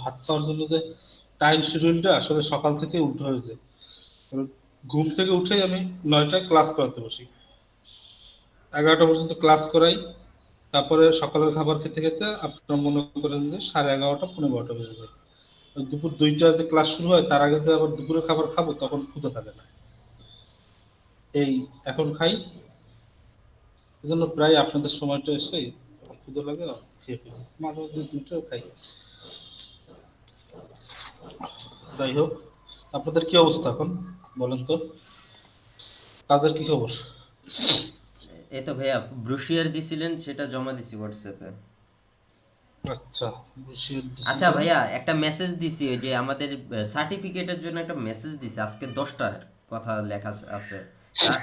ভাত খাওয়ার জন্য যে টাইম শিডিউলটা আসলে সকাল থেকে উল্টো হয়েছে। এবার ঘুম থেকে উঠেই আমি 9টায় ক্লাস করাতে বসি, 11টা পর্যন্ত ক্লাস করাই। তারপরে সকালের খাবার খেতে খেতে আপনার মনে করেন যে 11:30 12:30 বেজে যায়। দুপুর 2টায় যে ক্লাস শুরু হয় তার আগে যে আবার দুপুরে খাবার খাবো তখন ক্ষুধা থাকে না। এই এখন খাই, এজন্য প্রায় আপনাদের সময়টা এসে ক্ষুধা লাগে খেয়ে ফেলি, মাঝে মধ্যে 2টাও খাই। যাই হোক, আপনাদের কি অবস্থা এখন বলেন তো, কাজের কি খবর? এই তো ভাইয়া ব্রুশিয়ার দিছিলেন, সেটা জমা দিছি হোয়াটসঅ্যাপে। আচ্ছা, বসিয়ে আচ্ছা দিছিলেন। ভাইয়া, একটা মেসেজ দিছি, ওই যে আমাদের সার্টিফিকেটের জন্য একটা মেসেজ দিছি আজকে 10টার কথা লেখা আছে।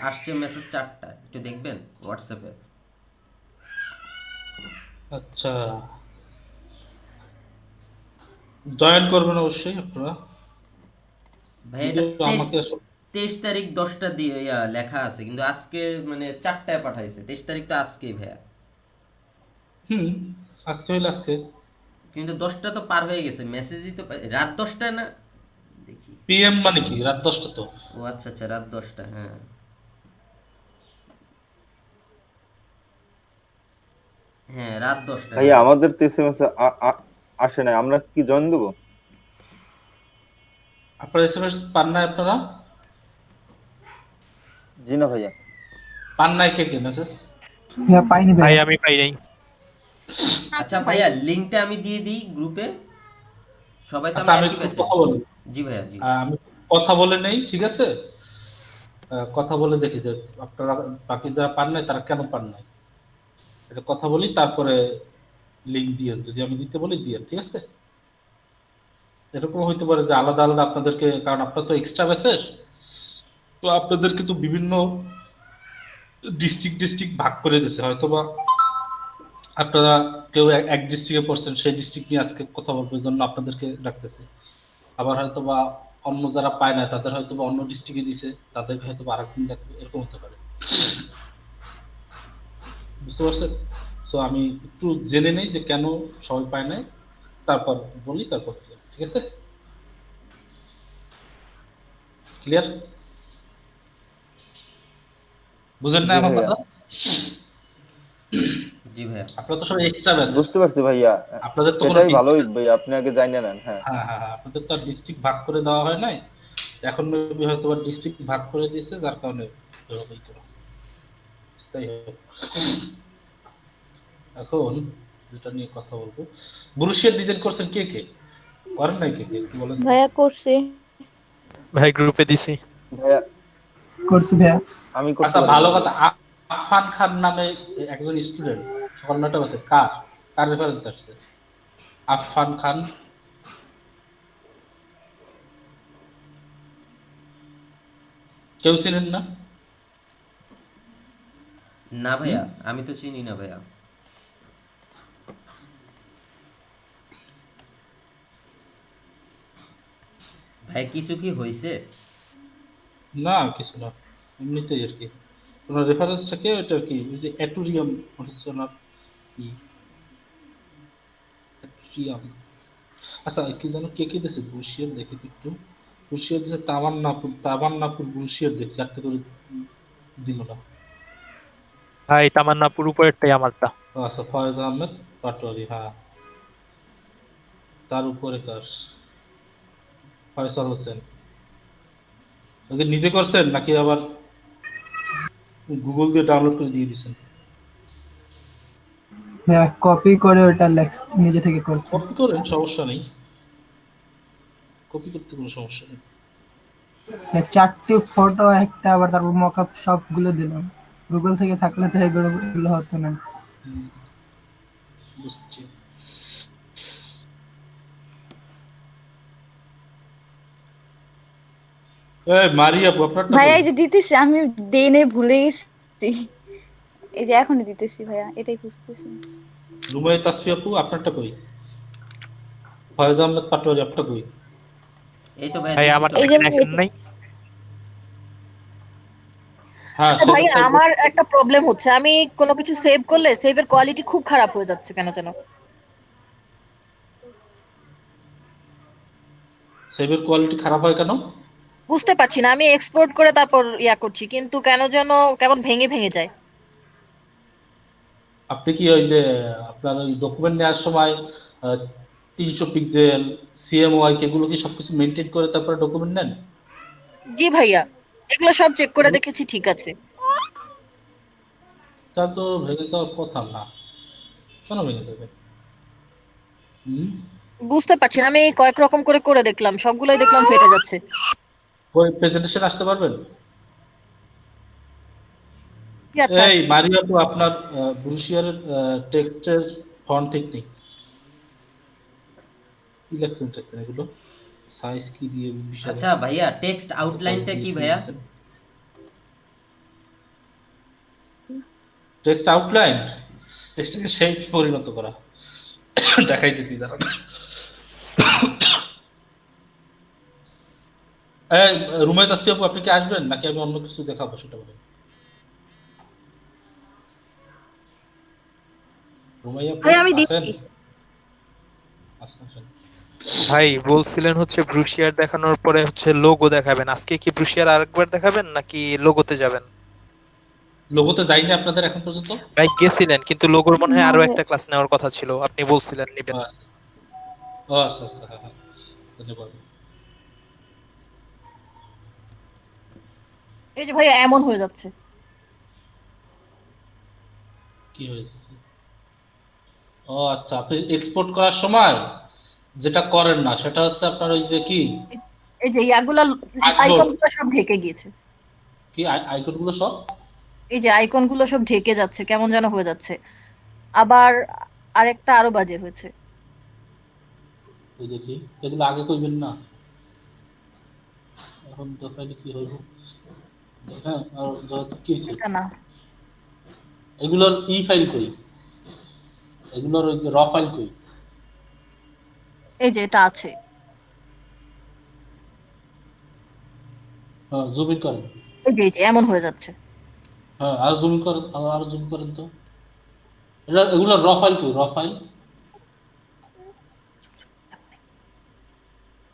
আসছে মেসেজ 4টা, একটু দেখবেন হোয়াটসঅ্যাপে। আচ্ছা, জয়েন করবেন অবশ্যই আপনারা। ভাইয়া এটা যদিও তেইশ আমাকে আসলে 23 তারিখ 10টা দিয়ে লেখা আছে, কিন্তু আজকে মানে 4টায় পাঠাইছে। 23 তারিখ তো আজকেই ভাইয়া, হুম, আজকে হইলে আজকে। কিন্তু 10টা তো পার হয়ে গেছে, মেসেজই তো রাত 10টায় না। দেখি। PM মানে কি রাত 10টা তো? ও আচ্ছা আচ্ছা, রাত 10টা, হ্যাঁ। হ্যাঁ, রাত 10টা ভাইয়া ভাইয়া। আমাদের তো এসএমএস আসে নাই, আমরা কি জয়েন দেবো? আপনারা SMS পান নাই আপনারা? জি না ভাইয়া। পান নাই কে কে মেসেজ? ভাইয়া পাইনি ভাই ভাইয়া। আমি পাই নাই। আচ্ছা ভাইয়া, লিঙ্কটা আমি দিয়ে দিই গ্রুপে, সবাই তো আচ্ছা, আমরা আমি একই একটু ব্যাচে। কথা বলি। জি ভাইয়া, জি। আমি কথা বলে নেই, ঠিক আছে? কথা বলে দেখি যে আপনারা বাকি যারা পান নাই তারা কেন পান নাই, এটা কথা বলি, তারপরে লিঙ্ক দিয়েন, যদি আমি দিতে বলি দিয়েন, ঠিক আছে? এরকম হইতে পারে যে আলাদা আলাদা আপনাদেরকে, কারণ আপনারা তো এক্সট্রা ব্যাচের, তো আপনাদেরকে তো বিভিন্ন ডিস্ট্রিক্ট ডিস্ট্রিক্ট ভাগ করে দিয়েছে, হয়তো বা আপনারা কেউ এক ডিস্ট্রিক্টে পড়ছেন, সেই ডিস্ট্রিক্ট নিয়ে আজকে কথা বলবো, এই জন্য আপনাদেরকে ডাকতেছে। আবার হয়তো বা অন্য যারা পায় না তাদের হয়তো বা অন্য ডিস্ট্রিক্টে দিছে, তাদেরকে হয়তো বা আরেকদিন ডাকবে, এরকম হতে পারে, বুঝতে পারছেন? সো আমি একটু জেনে নেই যে কেন সবাই পায় নাই, তারপর বলি, তারপর দিলাম, ঠিক আছে? ক্লিয়ার? বুঝেন না জি আমার ভাইয়া, কথা? জি ভাইয়া। আপনারা তো সব এক্সট্রা ব্যাচের, বুঝতে পারছি ভাইয়া। আপনাদের তো কোনো সেটাই ভালোই ডিস্ট্রিক্ট, ভাইয়া, আপনি আগে জানিয়ে নেন। হ্যাঁ। হ্যাঁ হ্যাঁ হ্যাঁ, আপনাদের তো আর ডিস্ট্রিক্ট ভাগ করে দেওয়া হয় নাই। এখন মেবি হয়তো বা ডিস্ট্রিক্ট ভাগ করে দিয়েছে, যার কারণে এভাবেই করা। তাই হোক, এখন যেটা নিয়ে কথা বলবো, ব্রুশিয়ার ডিজাইন করছেন কে কে, করেন নাই কে কে একটু বলেন তো? ভাইয়া করছি। ভাই গ্রুপে দিছি। ভাইয়া করছি ভাইয়া। আমি করতে আচ্ছা, পারি ভালো নাই কথা, ভাইয়া। আফফান খান নামে একজন স্টুডেন্ট সকাল 9টা বাজে, কার কার রেফারেন্স আসছে? আফফান খান, কেউ চিনেন না? না হুম? ভাইয়া, আমি তো চিনি না ভাইয়া। ভাই কিছু কি হয়েছে? না, কিছু না, এমনিতেই আর কি। ওনার রেফারেন্সটা কে, ওটা কি ওই যে অ্যাটুরিয়াম হচ্ছে ওনার, কি অ্যাটুরিয়াম। আচ্ছা, কি যেন কে কে দিয়েছে ব্রুশিয়ার, দেখি তো একটু। ব্রুশিয়ার দিয়েছে তামান্নাপুর, তামান্নাপুর ব্রুশিয়ার দেখছি, একটা করে দিল না। ভাই তামান্নাপুর উপরেরটাই আমারটা। আচ্ছা, ফয়েজ আহমেদ পাটোয়ারি, হ্যাঁ। তার উপরে কার? ফয়সাল হোসেন। ওকে নিজে করছেন নাকি আবার গুগল দিয়ে ডাউনলোড করে দিয়ে দিছেন? ভাইয়া কপি করে ওটা লেখস নিজে থেকে করছি। কপি করেন, সমস্যা নেই, কপি করতে কোনো সমস্যা নেই। ভাইয়া, 4টি ফটো একটা, আবার তারপর মকআপ সবগুলো দিলাম। গুগল থেকে থাকলে তো এগুলো হতো না। হুম, বুঝছি। এই মারিয়া, আপনারটা ভাইয়া কই? এই যে দিতেছি, আমি দেই নাই, ভুলে গেছি। এই যে এখনই দিতেছি ভাইয়া, এটাই খুঁজতেছি। রুমাই তাসফি আপু, আপনারটা কই? ফয়েজ আহমেদ পাটোয়ারি, আপনারটা কই? এই তো ভাইয়া ভাই দিছি আমার তো। এই যে দেখেন ভাইয়া এখন নাই। হ্যাঁ, আচ্ছা সেটা ভাইয়া, তো। আমার একটা প্রবলেম হচ্ছে, আমি কোনো কিছু সেভ করলে সেভের কোয়ালিটি খুব খারাপ হয়ে যাচ্ছে কেন যেন। সেভের কোয়ালিটি খারাপ হয় কেন? বুঝতে পারছি না, আমি এক্সপোর্ট করে তারপর ইয়া করছি, কিন্তু কেন যেন কেমন ভেঙে ভেঙে যায়। আপনি কি ওই যে আপনার ওই ডকুমেন্ট নেওয়ার সময় 300 পিক্সেল, সিএমওয়াই এগুলো কি সবকিছু মেনটেন করে তারপরে ডকুমেন্ট নেন? জি ভাইয়া, এগুলো সব চেক করে দেখেছি, ঠিক আছে। তা তো ভেঙে যাওয়ার কথা না, কেন ভেঙে যাবে? হুম। বুঝতে পারছি না, আমি কয়েক রকম করে করে দেখলাম, সবগুলোই দেখলাম ফেটে যাচ্ছে। ওই প্রেজেন্টেশন আসতে পারবেন? কি আচ্ছা এই আসছি। মারিয়া, তো আপনার ব্রুশিয়ারের টেক্সটের ফন্ট ঠিক নেই। কি লেখছেন টেক্সটের এগুলো? সাইজ কি দিয়ে বিশাল আচ্ছা ভাইয়া, টেক্সট সাইজ আউটলাইনটা দিয়ে কি কি ভাইয়া? দিচ্ছেন? টেক্সট আউটলাইন টেক্সটকে শেপ পরিণত করা। দেখাইতেছি দাঁড়ান। এই রুমায়ত আসফি আপু, আপনি কি আসবেন নাকি আমি অন্য কিছু দেখাবো সেটা বলেন। রুমাইয়া আপু ভাই আমি আছেন? দিচ্ছি। আসেন আসেন। ভাই বলছিলেন হচ্ছে ব্রুশিয়ার দেখানোর পরে হচ্ছে লোগো দেখাবেন, আজকে কি ব্রুশিয়ার আরেকবার দেখাবেন নাকি লোগোতে যাবেন? লোগোতে যাইনি আপনাদের এখন পর্যন্ত? ভাই গেছিলেন, কিন্তু লোগোর মনে হয় না আরো ভাই, একটা ক্লাস নেওয়ার কথা ছিল, আপনি বলছিলেন ও নিবেন। আচ্ছা, ও আচ্ছা আচ্ছা, হ্যাঁ হ্যাঁ, ধন্যবাদ। এই যে ভাইয়া এমন হয়ে যাচ্ছে। কি হয়েছে? ও আচ্ছা, আপনি এক্সপোর্ট করার সময় যেটা করেন না সেটা হচ্ছে আপনার ওই যে কি এই যে ইয়াগুলা, আইকন, আইকন গুলো সব ঢেকে গিয়েছে। কি আইকন গুলো সব। এই যে আইকন গুলো সব ঢেকে যাচ্ছে, কেমন যেন হয়ে যাচ্ছে। আবার আরেকটা আরো বাজে হয়েছে। ওই দেখি, এগুলো আগে কইবেন না, এখন দেখাইলে কি হইব? হ্যাঁ, আর যত কি হইছে? এটা না। এগুলোর ফাইল কই? এগুলোর ওই যে র ফাইল কই? এই যে এটা আছে। হ্যাঁ, জুম ইন করেন। এই যে এমন হয়ে যাচ্ছে। হ্যাঁ, আর জুম ইন করেন, আর জুম করেন তো। এগুলোর র ফাইল কই? র ফাইল,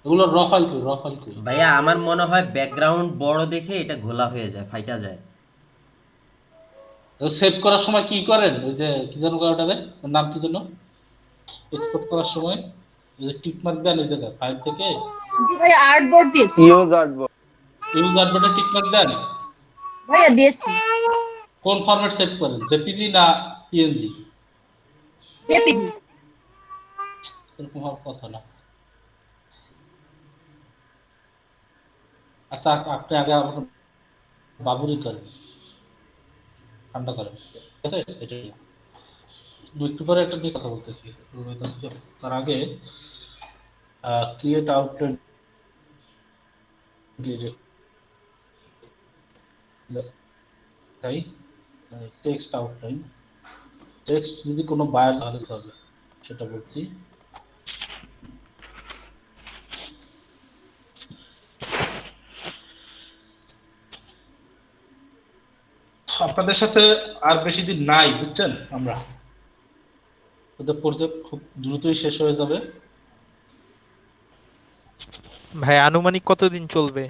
এগুলোর র ফাইল কই? র ফাইল কই? ভাইয়া আমার মনে হয় ব্যাকগ্রাউন্ড বড় দেখে এটা ঘোলা হয়ে যায়, ফাইটা যায়। সেভ করার সময় কি করেন? ওই যে কি যেন কয় ওটারে, ওর নাম কি যেন, এক্সপোর্ট করার সময় ওই যে টিক মার্ক দেন ওই জায়গায় ফাইল থেকে, জি ভাই, আর্টবোর্ড দিয়েছি। ইউজ আসবো। ইউজার বাটে টিক মার্ক দেন। ভাইয়া দিয়েছি। কোন ফরম্যাট সেভ করেন, জেপিজি না পিএনজি? জেপিজি। এরকম হওয়ার কথা না। আচ্ছা, আপনি আগে আমার বাবুরি করেন, ঠান্ডা করেন, ঠিক আছে? এটাই একটু পরে একটা নিয়ে কথা বলতেছি। তার আগে ক্রিয়েট আউটলাইন তাই, টেক্সট আউটলাইন, টেক্সট যদি কোনো বায়ার তাহলে হবে সেটা বলছি। আপনাদের সাথে আর বেশি দিন নাই, বুঝছেন? আমরা ওদের প্রজেক্ট খুব দ্রুতই শেষ হয়ে যাবে। ভাই আনুমানিক কতদিন চলবে?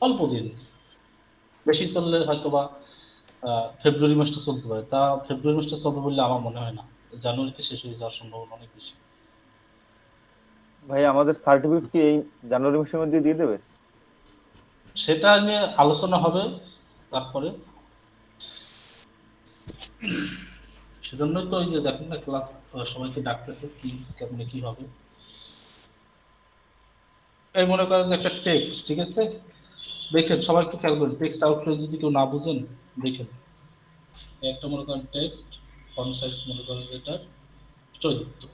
অল্প দিন, বেশি চললে হয়তো বা ফেব্রুয়ারি মাসটা চলতে পারে, তা ফেব্রুয়ারি মাসটা চলবে বলে আমার মনে হয় না। জানুয়ারিতে শেষ হয়ে যাওয়ার সম্ভাবনা অনেক বেশি। ভাই আমাদের সার্টিফিকেট কি এই জানুয়ারি মাসের মধ্যে দিয়ে দেবে? সেটা নিয়ে আলোচনা হবে তারপরে। সেজন্যই তো ওই যে দেখেন না, ক্লাস সবাইকে ডাকতেছে কি কেমনে কি হবে। এই মনে করেন যে একটা টেক্সট, ঠিক আছে? দেখেন সবাই একটু খেয়াল করেন, টেক্সট আউটলাইন যদি কেউ না বুঝেন দেখেন, একটা মনে করেন টেক্সট, ফন্ট সাইজ মনে করেন যে এটা 14,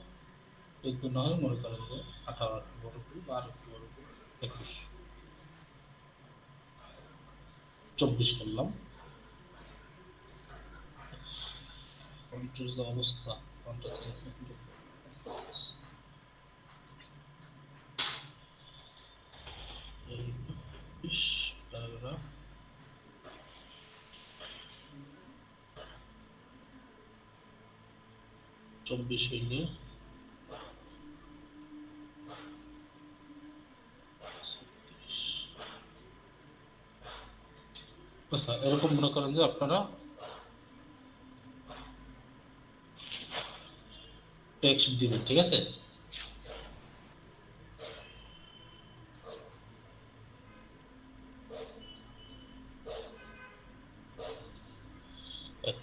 14 নয় মনে করেন যে 18 বড় করি বা আর একটু বড় করি 21, 24 করলাম। ফন্টের যে অবস্থা, ফন্টের সাইজ কিন্তু 20 প্যারাগ্রাফ 24 হইলে আচ্ছা, এরকম মনে করেন যে আপনারা টেক্সট দিবেন, ঠিক আছে?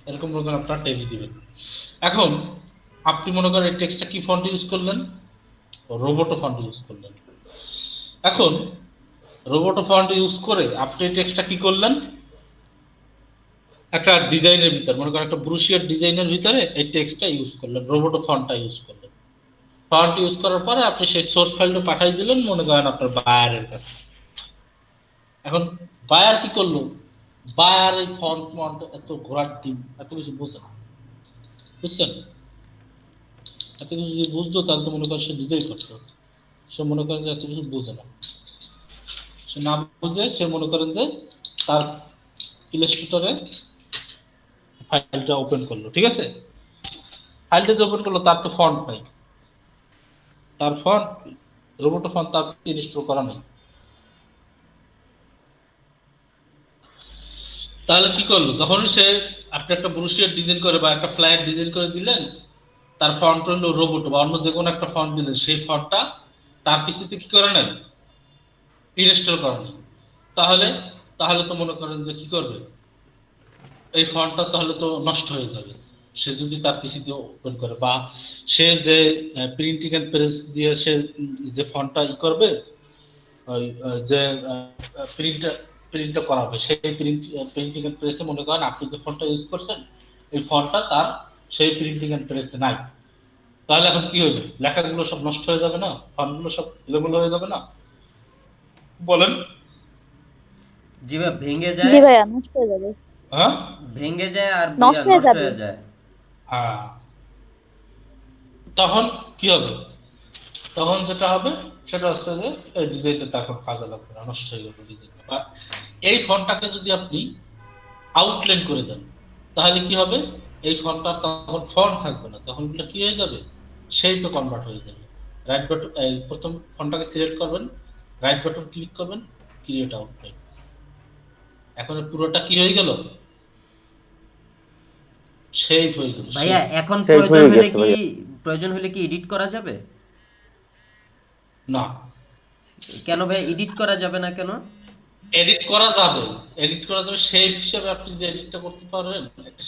এরকম মনে করেন আপনারা টেক্সট দিবেন। এখন আপনি মনে করেন এই টেক্সটটা কি ফন্ট ইউজ করলেন? রোবোটো ফন্ট ইউজ করলেন। এখন রোবোটো ফন্ট ইউজ করে আপনি এই টেক্সটটা কি করলেন? একটা ডিজাইনের ভিতর, মনে করেন একটা ব্রুশিয়ার ডিজাইনের ভিতরে এই টেক্সটটা ইউজ করলেন, রোবোটো ফন্টটা ইউজ করলেন। ফন্ট ইউজ করার পরে আপনি সেই সোর্স ফাইলটা পাঠিয়ে দিলেন মনে করেন আপনার বায়ারের কাছে। এখন বায়ার কি করলো? বায়ার এই ফন্ট মন্ট এত ঘোরার ডিম এত কিছু বোঝে না, বুঝছেন? এত কিছু যদি বুঝতো তাহলে তো মনে করেন সে ডিজাইন করতো। সে মনে করেন যে এত কিছু বোঝে না, সে না বুঝে সে মনে করেন যে তার ইলাস্ট্রেটরে ফাইলটা ওপেন করলো, ঠিক আছে? ফাইলটা যে ওপেন করলো তার তো ফন্ট নাই, তার ফন্ট রোবোটো ফন্ট তার ইনস্টল করা নেই। তাহলে কি করলো? যখন সে আপনি একটা ব্রুশিয়ার ডিজাইন করে বা একটা ফ্লায়ার ডিজাইন করে দিলেন, তার ফন্ট হলো রোবোটো বা অন্য যে কোনো একটা ফন্ট দিলেন, সেই ফন্টটা তার পিসিতে কি করে নাই? ইনস্টল করা নেই। তাহলে তাহলে তো মনে করেন যে কি করবে? এই ফন্টটা তাহলে তো নষ্ট হয়ে যাবে সে যদি তার পিসিতে ওপেন করে, বা সে যে প্রিন্টিং এন্ড প্রেস দিয়ে সে যে ফন্টটা ই করবে, ওই যে প্রিন্টটা করাবে, সেই প্রিন্টিং এন্ড প্রেসে মনে করেন আপনি যে ফন্টটা ইউজ করছেন এই ফন্টটা তার সেই প্রিন্টিং এন্ড প্রেসে নাই। তাহলে এখন কি হবে? লেখাগুলো সব নষ্ট হয়ে যাবে না? ফন্টগুলো সব এলোমেলো হয়ে যাবে না? বলেন। জি ভাই, ভেঙে জি যায়। ভাইয়া, নষ্ট হয়ে যাবে। হ্যাঁ ভেঙে যায় আর নষ্ট হয়ে নষ্ট যাবে। হয়ে যায়। হ্যাঁ, তখন কি হবে? তখন যেটা হবে সেটা হচ্ছে যে এই ডিজাইনটা তারপর কাজে লাগবে না, নষ্ট হয়ে গেল ডিজাইনটা। বা এই ফন্টটাকে যদি আপনি আউটলাইন করে দেন তাহলে কি হবে? এই ফন্টটা তখন ফন্ট থাকবে না, তখন এগুলো কি হয়ে যাবে? শেপে কনভার্ট হয়ে যাবে। রাইট বাটন, এই প্রথম ফন্টটাকে সিলেক্ট করবেন, রাইট বাটন ক্লিক করবেন, ক্রিয়েট আউটলাইন। এখন এই পুরোটা কি হয়ে গেল? শেপ হয়ে গেল। ভাইয়া এখন সেই হয়ে গেছে ভাইয়া। প্রয়োজন হলে কি এডিট করা যাবে? না, কেন ভাই এডিট করা যাবে না কেন? এডিট করা যাবে, এডিট করা যাবে শেপ হিসেবে। আপনি যে এডিটটা করতে পারবেন একটা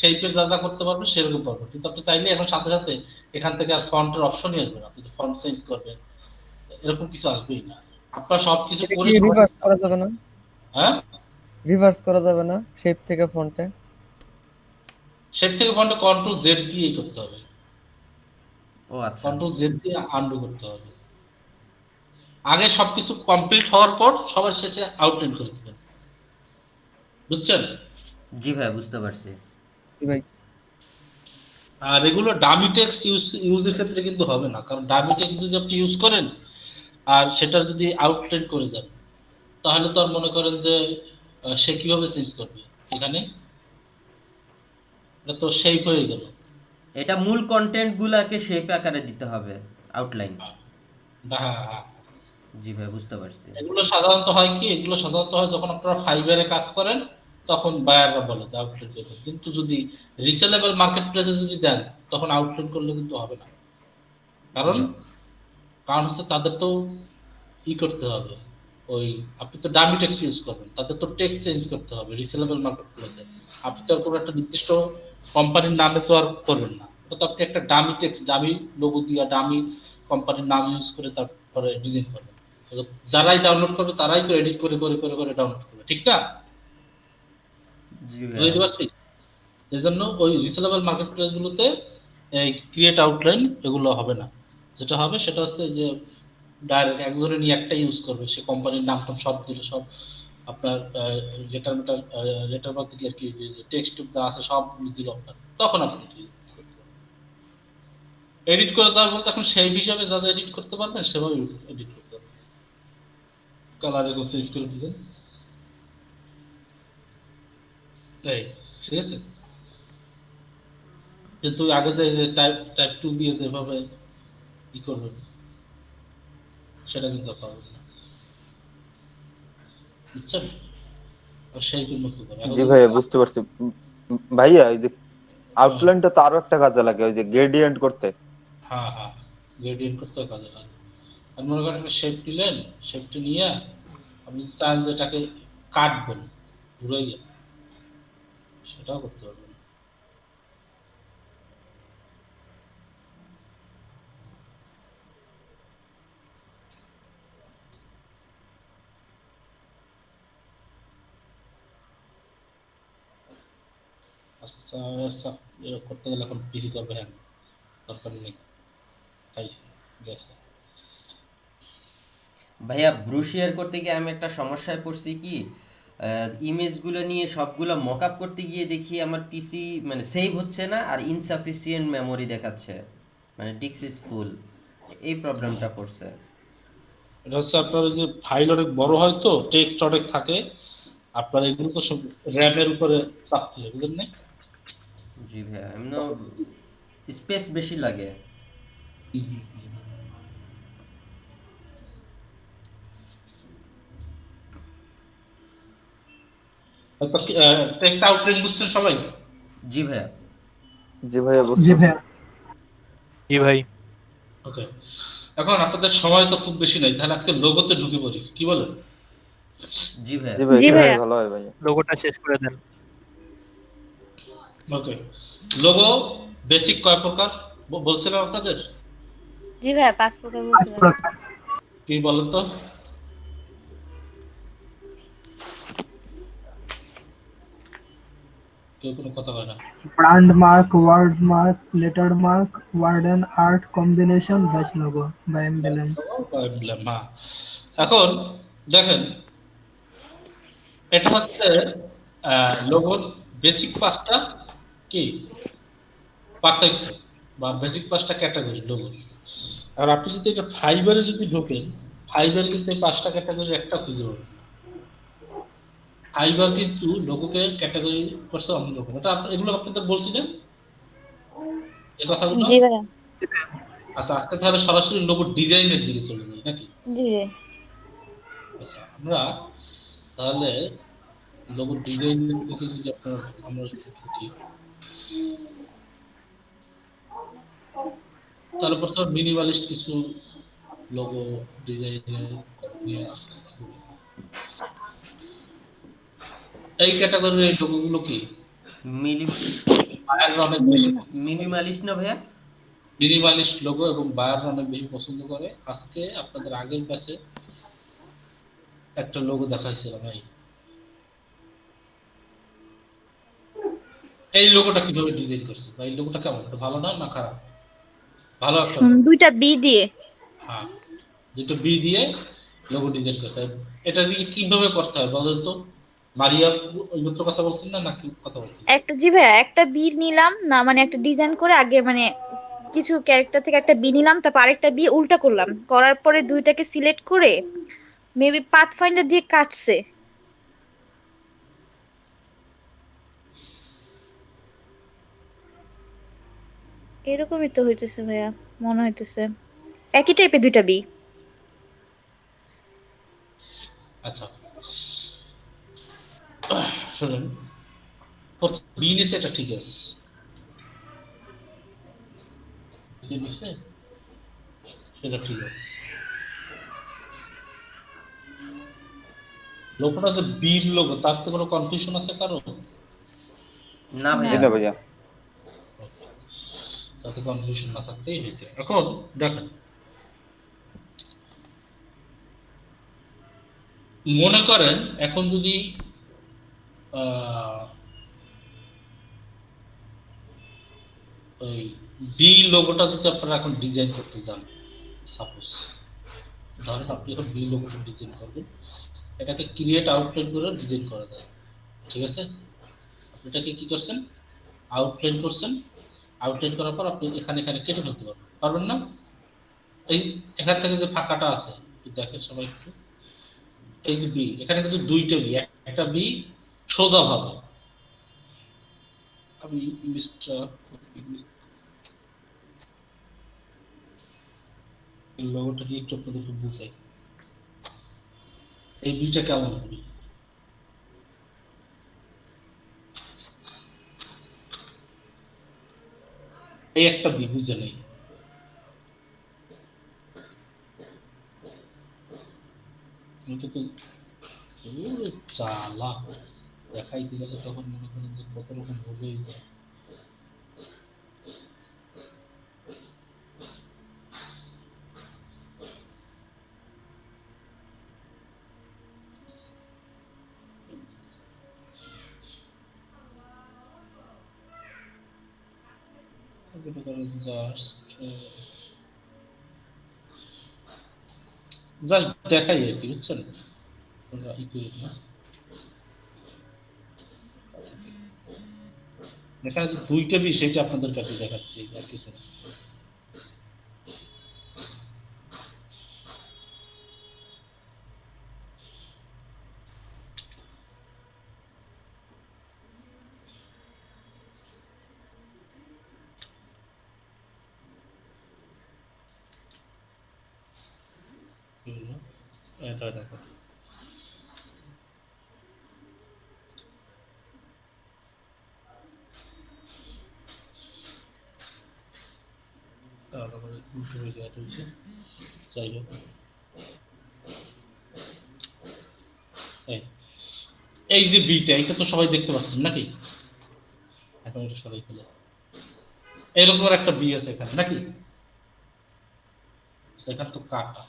শেপের যা যা করতে পারবেন সেরকম পারবেন, কিন্তু আপনি চাইলে এখন সাথে সাথে এখান থেকে আর ফন্টের অপশনই আসবে না। আপনি যে ফন্ট চেঞ্জ করবেন এরকম কিছু আসবেই না। আপনার সবকিছু এটা করে কি রিভার্স করা যাবে না? হ্যাঁ, রিভার্স করা যাবে না শেপ থেকে ফন্টে? শেপ থেকে ফন্টে কন্ট্রোল জেড দিয়েই করতে হবে। ও আচ্ছা, কন্ট্রোল জেড দিয়ে আনডু করতে হবে। আগে সবকিছু কমপ্লিট হওয়ার পর সবার শেষে আউটলাইন করে দিবেন, বুঝছেন? জি ভাই বুঝতে পারছি। জি ভাই। আর এগুলো ডামি টেক্সট ইউজের ক্ষেত্রে কিন্তু হবে না, কারণ ডামি টেক্সট যদি আপনি ইউজ করেন আর সেটা যদি আউটলাইন করে দেন তাহলে তো আর মনে করেন যে সে কিভাবে চেঞ্জ করবে? এখানে এটা তো শেপ হয়ে গেল। এটা মূল কন্টেন্ট গুলাকে শেপ আকারে দিতে হবে, আউটলাইন। হ্যাঁ হ্যাঁ, জি ভাই বুঝতে পারছি। এগুলো সাধারণত হয় কি? এগুলো সাধারণত হয় যখন আপনারা ফাইবারে কাজ করেন তখন বায়াররা বলে যে আউটলাইন করবেন, কিন্তু যদি রিসেলেবল মার্কেট প্লেসে যদি দেন তখন আউটলাইন করলে কিন্তু হবে না। কারণ কারণ হচ্ছে তাদের তো ই করতে হবে, ওই আপনি তো ডামি টেক্সট ইউজ করবেন, তাদের তো টেক্সট চেঞ্জ করতে হবে রিসেলেবল মার্কেট প্লেসে। আপনি তো আর কোনো একটা নির্দিষ্ট কোম্পানির নামে তো আর করবেন না, ওটা তো আপনি একটা ডামি টেক্সট, ডামি লোগো দিয়া ডামি কোম্পানির নাম ইউজ করে তারপরে ডিজাইন করবেন। তো যারাই ডাউনলোড করবে তারাই তো এডিট করে করে করে করে ডাউনলোড করবে, ঠিক না? জি ভাই বুঝতে পারছি। এই জন্য ওই রিসেলেবল মার্কেট প্লেস গুলোতে এই ক্রিয়েট আউটলাইন এগুলো হবে না। যেটা হবে সেটা হচ্ছে যে ডাইরেক্ট একজনে নিয়ে একটা ইউজ করবে, সে কোম্পানির নাম টাম সব দিল, সব আপনার লেটার মধ্যে কি আর কি যে টেক্সট যা আছে সব দিল আপনার, তখন আপনি এডিট করে দেওয়ার পর তখন সেই হিসাবে যা যা এডিট করতে পারবেন সেভাবে এডিট করতে পারবেন। কালার এগুলো চেঞ্জ করে দিবেন, এই ঠিক আছে। কিন্তু আগে যে টাইপ টাইপ টু দিয়ে যেভাবে ই করবেন সেটা কিন্তু পারবেন না, বুঝছেন? শেপের মতো করে। এখন জি ভাইয়া বুঝতে পারছি। ভাইয়া এই যে আউটলাইনটা তো আরো একটা কাজে লাগে, ওই যে গ্রেডিয়েন্ট করতে। হ্যাঁ হ্যাঁ, গ্রেডিয়েন্ট করতে কাজে লাগে। আর মনে করেন একটা শেপ নিলেন, শেপটি নিয়ে আপনি চান যেটাকে কাটবেন ঘুরাইয়া, সেটাও করতে পারবেন। আচ্ছা আচ্ছা, এরকম করতে গেলে এখন পিসি করবে, হ্যাঁ দরকার নেই, খাইছে গেছে। ভাইয়া ব্রুশিয়ার করতে গিয়ে আমি একটা সমস্যায় পড়ছি কি, ইমেজগুলো নিয়ে সবগুলো মকআপ করতে গিয়ে দেখি আমার পিসি মানে সেভ হচ্ছে না, আর ইনসাফিসিয়েন্ট মেমোরি দেখাচ্ছে, মানে ডিস্ক ইজ ফুল। এই প্রবলেমটা পড়ছে। এটা হচ্ছে আপনার ওই যে ফাইল অনেক বড় হয় তো, টেক্সট অনেক থাকে, আপনার এগুলো তো সব র্যামের উপরে চাপ ফেলে, বুঝলেন না? জি ভাইয়া, এমন স্পেস বেশি লাগে। টেক্সট আউটলাইন বুঝছেন সবাই? জি ভাইয়া। জি ভাইয়া বুঝতে জি পারছি। ভাইয়া। জি ভাই। ওকে, এখন আপনাদের সময় তো খুব বেশি নাই, তাহলে আজকে লোগোতে ঢুকে পড়ি, কি বলেন? জি ভাইয়া। জি ভাই, জি এটাই ভাইয়া। ভালো হয় ভাইয়া। লোগোটা শেষ করে দেন। ওকে, লোগো বেসিক কয় প্রকার বলছিলাম আপনাদের, জি ভাইয়া, 5 প্রকার পাঁচ বলছিলেন। প্রকার। কি বলেন তো? কেউ কোনো কথা হয় না। Brand mark, word mark, letter mark, word and art combination, badge logo বা এমব্লেম। এমব্লেম, হ্যাঁ। এখন দেখেন, এটা হচ্ছে লোগোর বেসিক পাঁচটা কি পার্থক্য বা বেসিক পাঁচটা ক্যাটাগরি লোগোর। আর আপনি যদি এটা ফাইবারে যদি ঢোকেন, ফাইবার কিন্তু এই পাঁচটা ক্যাটাগরি একটা খুঁজে পাবেন। ফাইবার কিন্তু লোগোকে ক্যাটাগরি করছে অন্য রকম। এটা এগুলো আপনাদের বলছিলেন এই কথাগুলো। জি ভাইয়া। আচ্ছা, আজকে তাহলে সরাসরি লোগো ডিজাইনের দিকে চলে যাই নাকি? জি জি। আচ্ছা, আমরা তাহলে লোগো ডিজাইনের দিকে যদি আমরা যদি ঢুকি, তাহলে প্রথমে মিনিমালিস্ট কিছু লোগো ডিজাইনের নিয়ে আসতে হবে। এই ক্যাটাগরির এই লোগোগুলো কি বায়াররা অনেক বেশি মিনিমালিস্ট না ভাইয়া? মিনিমালিস্ট লোগো এবং বায়াররা অনেক বেশি পছন্দ করে। আজকে আপনাদের আগের কাছে একটা লোগো দেখাইছিলাম, এই লোগোটা কিভাবে ডিজাইন করছে বা এই লোগোটা কেমন, এটা ভালো না খারাপ? ভালো একটা logo। দুইটা বি দিয়ে। হ্যাঁ, দুটো বি দিয়ে লোগো ডিজাইন করছে। এটা দিয়ে কিভাবে করতে হয় বলেন তো? মারিয়া ওই মাত্র কথা বলছেন না, নাকি কথা বলছেন? একটা, জি ভাইয়া, একটা বি নিলাম না, মানে একটা ডিজাইন করে আগে মানে কিছু ক্যারেক্টার থেকে একটা বি নিলাম, তারপর আরেকটা বি উল্টা করলাম, করার পরে দুইটাকে সিলেক্ট করে মেবি পাথফাইন্ডার দিয়ে কাটছে। এরকমই তো হইতেছে ভাইয়া, মনে হইতেছে একই টাইপের দুইটা বি। আচ্ছা, শুনুন, বি নিচে এটা ঠিক আছে, বি নিচে সেটা ঠিক আছে। লোগোটা যে বির লোগো, তার তো কোনো কনফিউশন আছে কারো? না জি ভাইয়া। না ভাইয়া। তাতে কনফিউশন না থাকতেই হয়েছে। এখন দেখেন, মনে করেন এখন যদি ওই বি লোগোটা যদি আপনারা এখন ডিজাইন করতে যান, সাপোজ ধরেন আপনি এখন বি লোগোটা ডিজাইন করবেন, এটাকে ক্রিয়েট আউটলাইন করে ডিজাইন করা যায়, ঠিক আছে? আপনি এটাকে কি করছেন, আউটলাইন করছেন, আউটলাইন করার পর আপনি এখানে এখানে কেটে ফেলতে পারবেন না? এই এখান থেকে যে ফাঁকাটা আছে দেখেন সবাই একটু, এই যে বি, এখানে কিন্তু দুইটা বি, একটা বি সোজা ভাবে, আমি ইংলিশটা লোগোটা দিয়ে একটু আপনাদের বুঝাই। এই বিটা কেমন হবে, এই একটা বি বুঝে নেই। এটা তো ওরে জ্বালা, দেখাইতে গেলে তখন মনে করেন যে কত রকম হয়েই যায়। জাস্ট দেখাই আর কি, বুঝছেন? তোমরা ই করিও না। দেখা যাচ্ছে দুইটা বি, সেটা আপনাদের কাছে দেখাচ্ছি, আর কিছু না। এটা দেখো, তারপরে উল্টো হয়ে যাওয়া হয়েছে। যাই হোক, এই যে বিটা, এটা তো সবাই দেখতে পাচ্ছেন নাকি? এখন এটা সবাই ফেলে এরকম একটা বি আছে এখানে নাকি? সেখানে তো কাটা,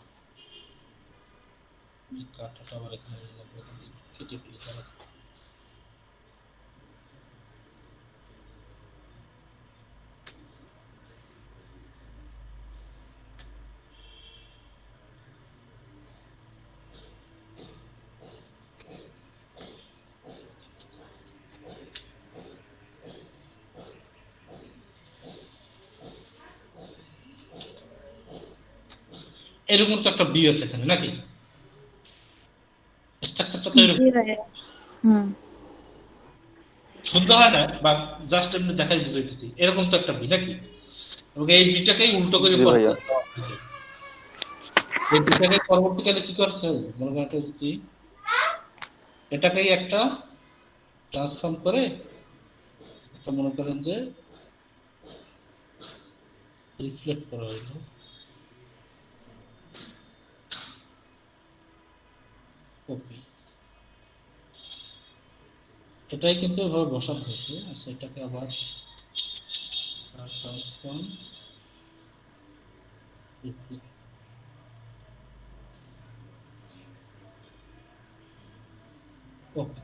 কাটাটা আবার এখানে কেটে ফেলে তারা। এরকম তো একটা বি আছে এখানে নাকি? স্ট্রাকচারটা তো এরকম জি ভাইয়া। হুম। সুন্দর হয় না, বা জাস্ট এমনি দেখাই বুঝাইতেছি, এরকম তো একটা বি নাকি? এবং এই বিটাকেই উল্টো করে জি ভাইয়া। এই বিটাকে পরবর্তীকালে কি করছে, মনে করেন একটা যদি এটাকেই একটা ট্রান্সফর্ম করে একটা মনে করেন যে রিফ্লেক্ট করা হইলো। ওকে, এটাই কিন্তু এভাবে বসানো হয়েছে। আচ্ছা, এটাকে আবার ট্রান্সফর্ম ওকে,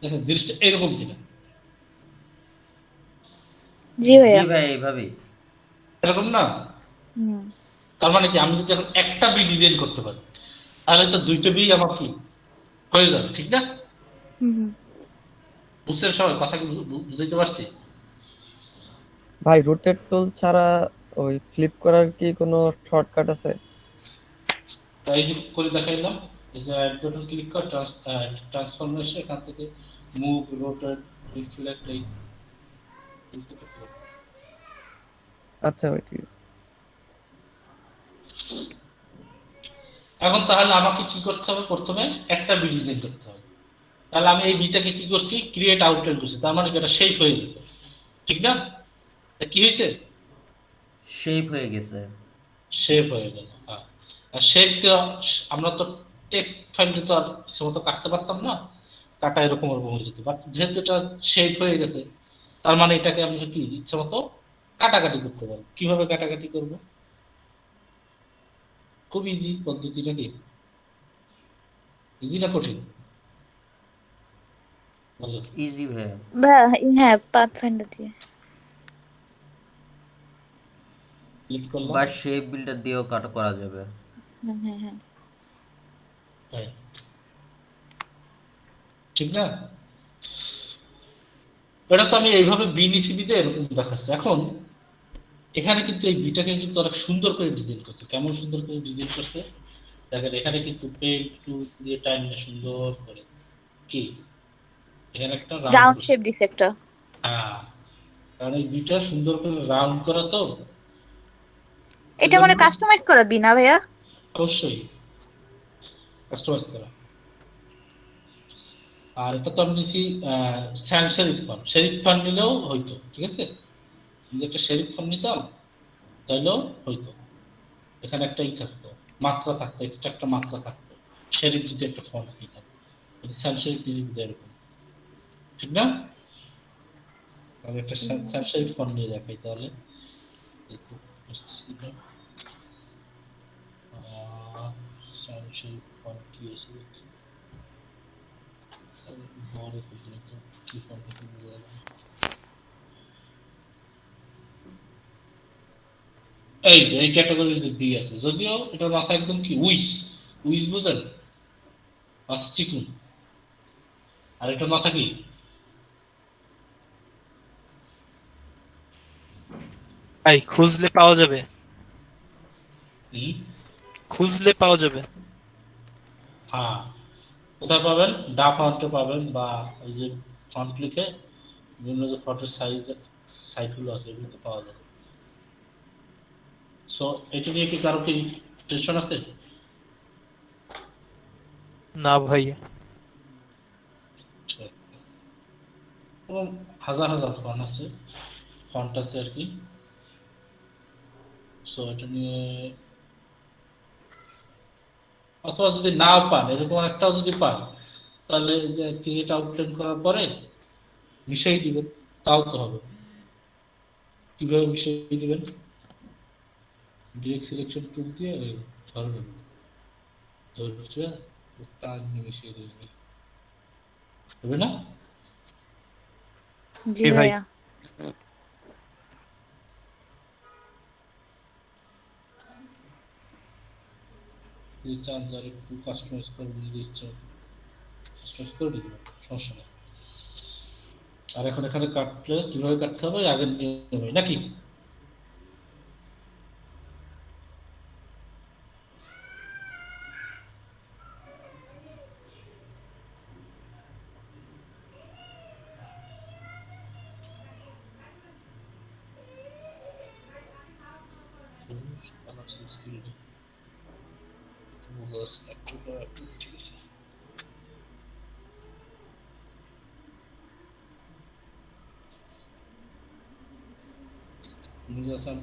দেখেন জিনিসটা এরকম কিনা? জি ভাইয়া। জি ভাই, এইভাবেই। এরকম না? হুম। তার মানে কি, আমি যদি এখন একটা বি ডিজাইন করতে পারি, তাহলে তো দুইটা বি আমার কি হয়ে যাবে, ঠিক না? হুম হুম। বুঝছেন সবাই কথা কি? বুঝাইতে পারছি? ভাই রোটেট টুল ছাড়া ওই ফ্লিপ করার কি কোনো শর্টকাট আছে? তাই যে করে দেখাইলাম, এই যে অ্যাড বাটন ক্লিক কর, ট্রান্সফরমেশন, এখান থেকে মুভ, রোটেট, রিফ্লেক্ট, এই আচ্ছা ভাই, ঠিক আছে। এখন তাহলে আমাকে কি করতে হবে? প্রথমে একটা বি ডিজাইন করতে হবে। তাহলে আমি এই বিটাকে কি করছি? ক্রিয়েট আউটলাইন করছি, তার মানে কি এটা শেপ হয়ে গেছে, ঠিক না? এটা কি হয়েছে? শেপ হয়ে গেছে। শেপ হয়ে গেল। হ্যাঁ, আর শেপ তো আমরা তো টেক্সট ফাইলটা তো আর ইচ্ছেমতো কাটতে পারতাম না, কাটা এরকম ওরকম হয়ে যেত। বাট যেহেতু এটা শেপ হয়ে গেছে, তার মানে এটাকে আমরা কি ইচ্ছেমতো কাটাকাটি করতে পারবো। কিভাবে কাটাকাটি করব? খুব ইজি পদ্ধতি নাকি? ইজি না কঠিন বলো? ইজি ভাই। হ্যাঁ, পাথফাইন্ডার দিয়ে। ক্লিক করলাম, বা শেপ বিল্ডার দিয়েও কাট করা যাবে। হ্যাঁ হ্যাঁ হ্যাঁ। হ্যাঁ, ঠিক না? এটা তো আমি এইভাবে বি নিচে দিতে এরকম দেখাচ্ছে। এখন এখানে কিন্তু এই বিটাকে কিন্তু অনেক সুন্দর করে ডিজাইন করছে। কেমন সুন্দর করে ডিজাইন করছে দেখেন, এখানে কিন্তু পেইন্ট টুল দিয়ে টাইমটা সুন্দর করে কি এখানে একটা রাউন্ড রাউন্ড, শেপ দিছে একটা। হ্যাঁ, কারণ এই বিটা সুন্দর করে রাউন্ড করা তো, এটা মানে কাস্টমাইজ করা বি না ভাইয়া? অবশ্যই কাস্টমাইজ করা। আর এটা তো আমি নিছি স্যান শেরিফ ফান্ড নিলেও হইতো, ঠিক আছে। যদি একটা শেরিফ ফান্ড নিতাম তাহলেও হইতো। এখানে একটা থাকতো, মাত্রা থাকতো, এক্সট্রা একটা মাত্রা থাকতো, শেরিফ যদি একটা ফন্ট নিতাম। স্যান শেরিফ নিতে এরকম, ঠিক না? আমি একটা স্যান শেরিফ ফন্ট নিয়ে দেখাই তাহলে। একটু বুঝতেছি না। স্যান শেরিফ ফন্ট কি আছে? বড় করে তো কি ফন্ট কি বলে? এই যে এই ক্যাটাগরির যে বি আছে, যদিও এটার মাথা একদম কি উইস বুঝেন, মাথা চিকুন, আর এটার মাথা কি ভাই খুঁজলে পাওয়া যাবে, হুম, খুঁজলে পাওয়া যাবে। হ্যাঁ। কোথায় পাবেন? ডা ফন্টে পাবেন, বা ওই যে ফন্ট লিখে বিভিন্ন যে ফন্টের সাইটগুলো আছে এগুলোতে পাওয়া যাবে। সো এটা নিয়ে কি কারো কি টেনশন আছে? না ভাই। এবং হাজার হাজার ফন্ট আছে আর কি। সো এটা নিয়ে, অথবা যদি না পান, এরকম একটাও যদি পান, তাহলে যে ক্রিয়েট আউটলাইন করার পরে মিশাই দিবেন, তাও তো হবে। কিভাবে মিশিয়ে দিবেন? ডিরেক্ট সিলেকশন টুল দিয়ে ধরবেন, ধরে টান নিয়ে মিশিয়ে দিবেন, হবে না? জি জি ভাই। ভাইয়া। যদি চান যার একটু কাস্টমাইজ করবেন, যদি ইচ্ছা কাস্টমাইজ করে দিবেন, সমস্যা নেই। আর এখন এখানে কাটলে কিভাবে কাটতে হবে আগের নিয়মে নাকি? ঠিক আছে।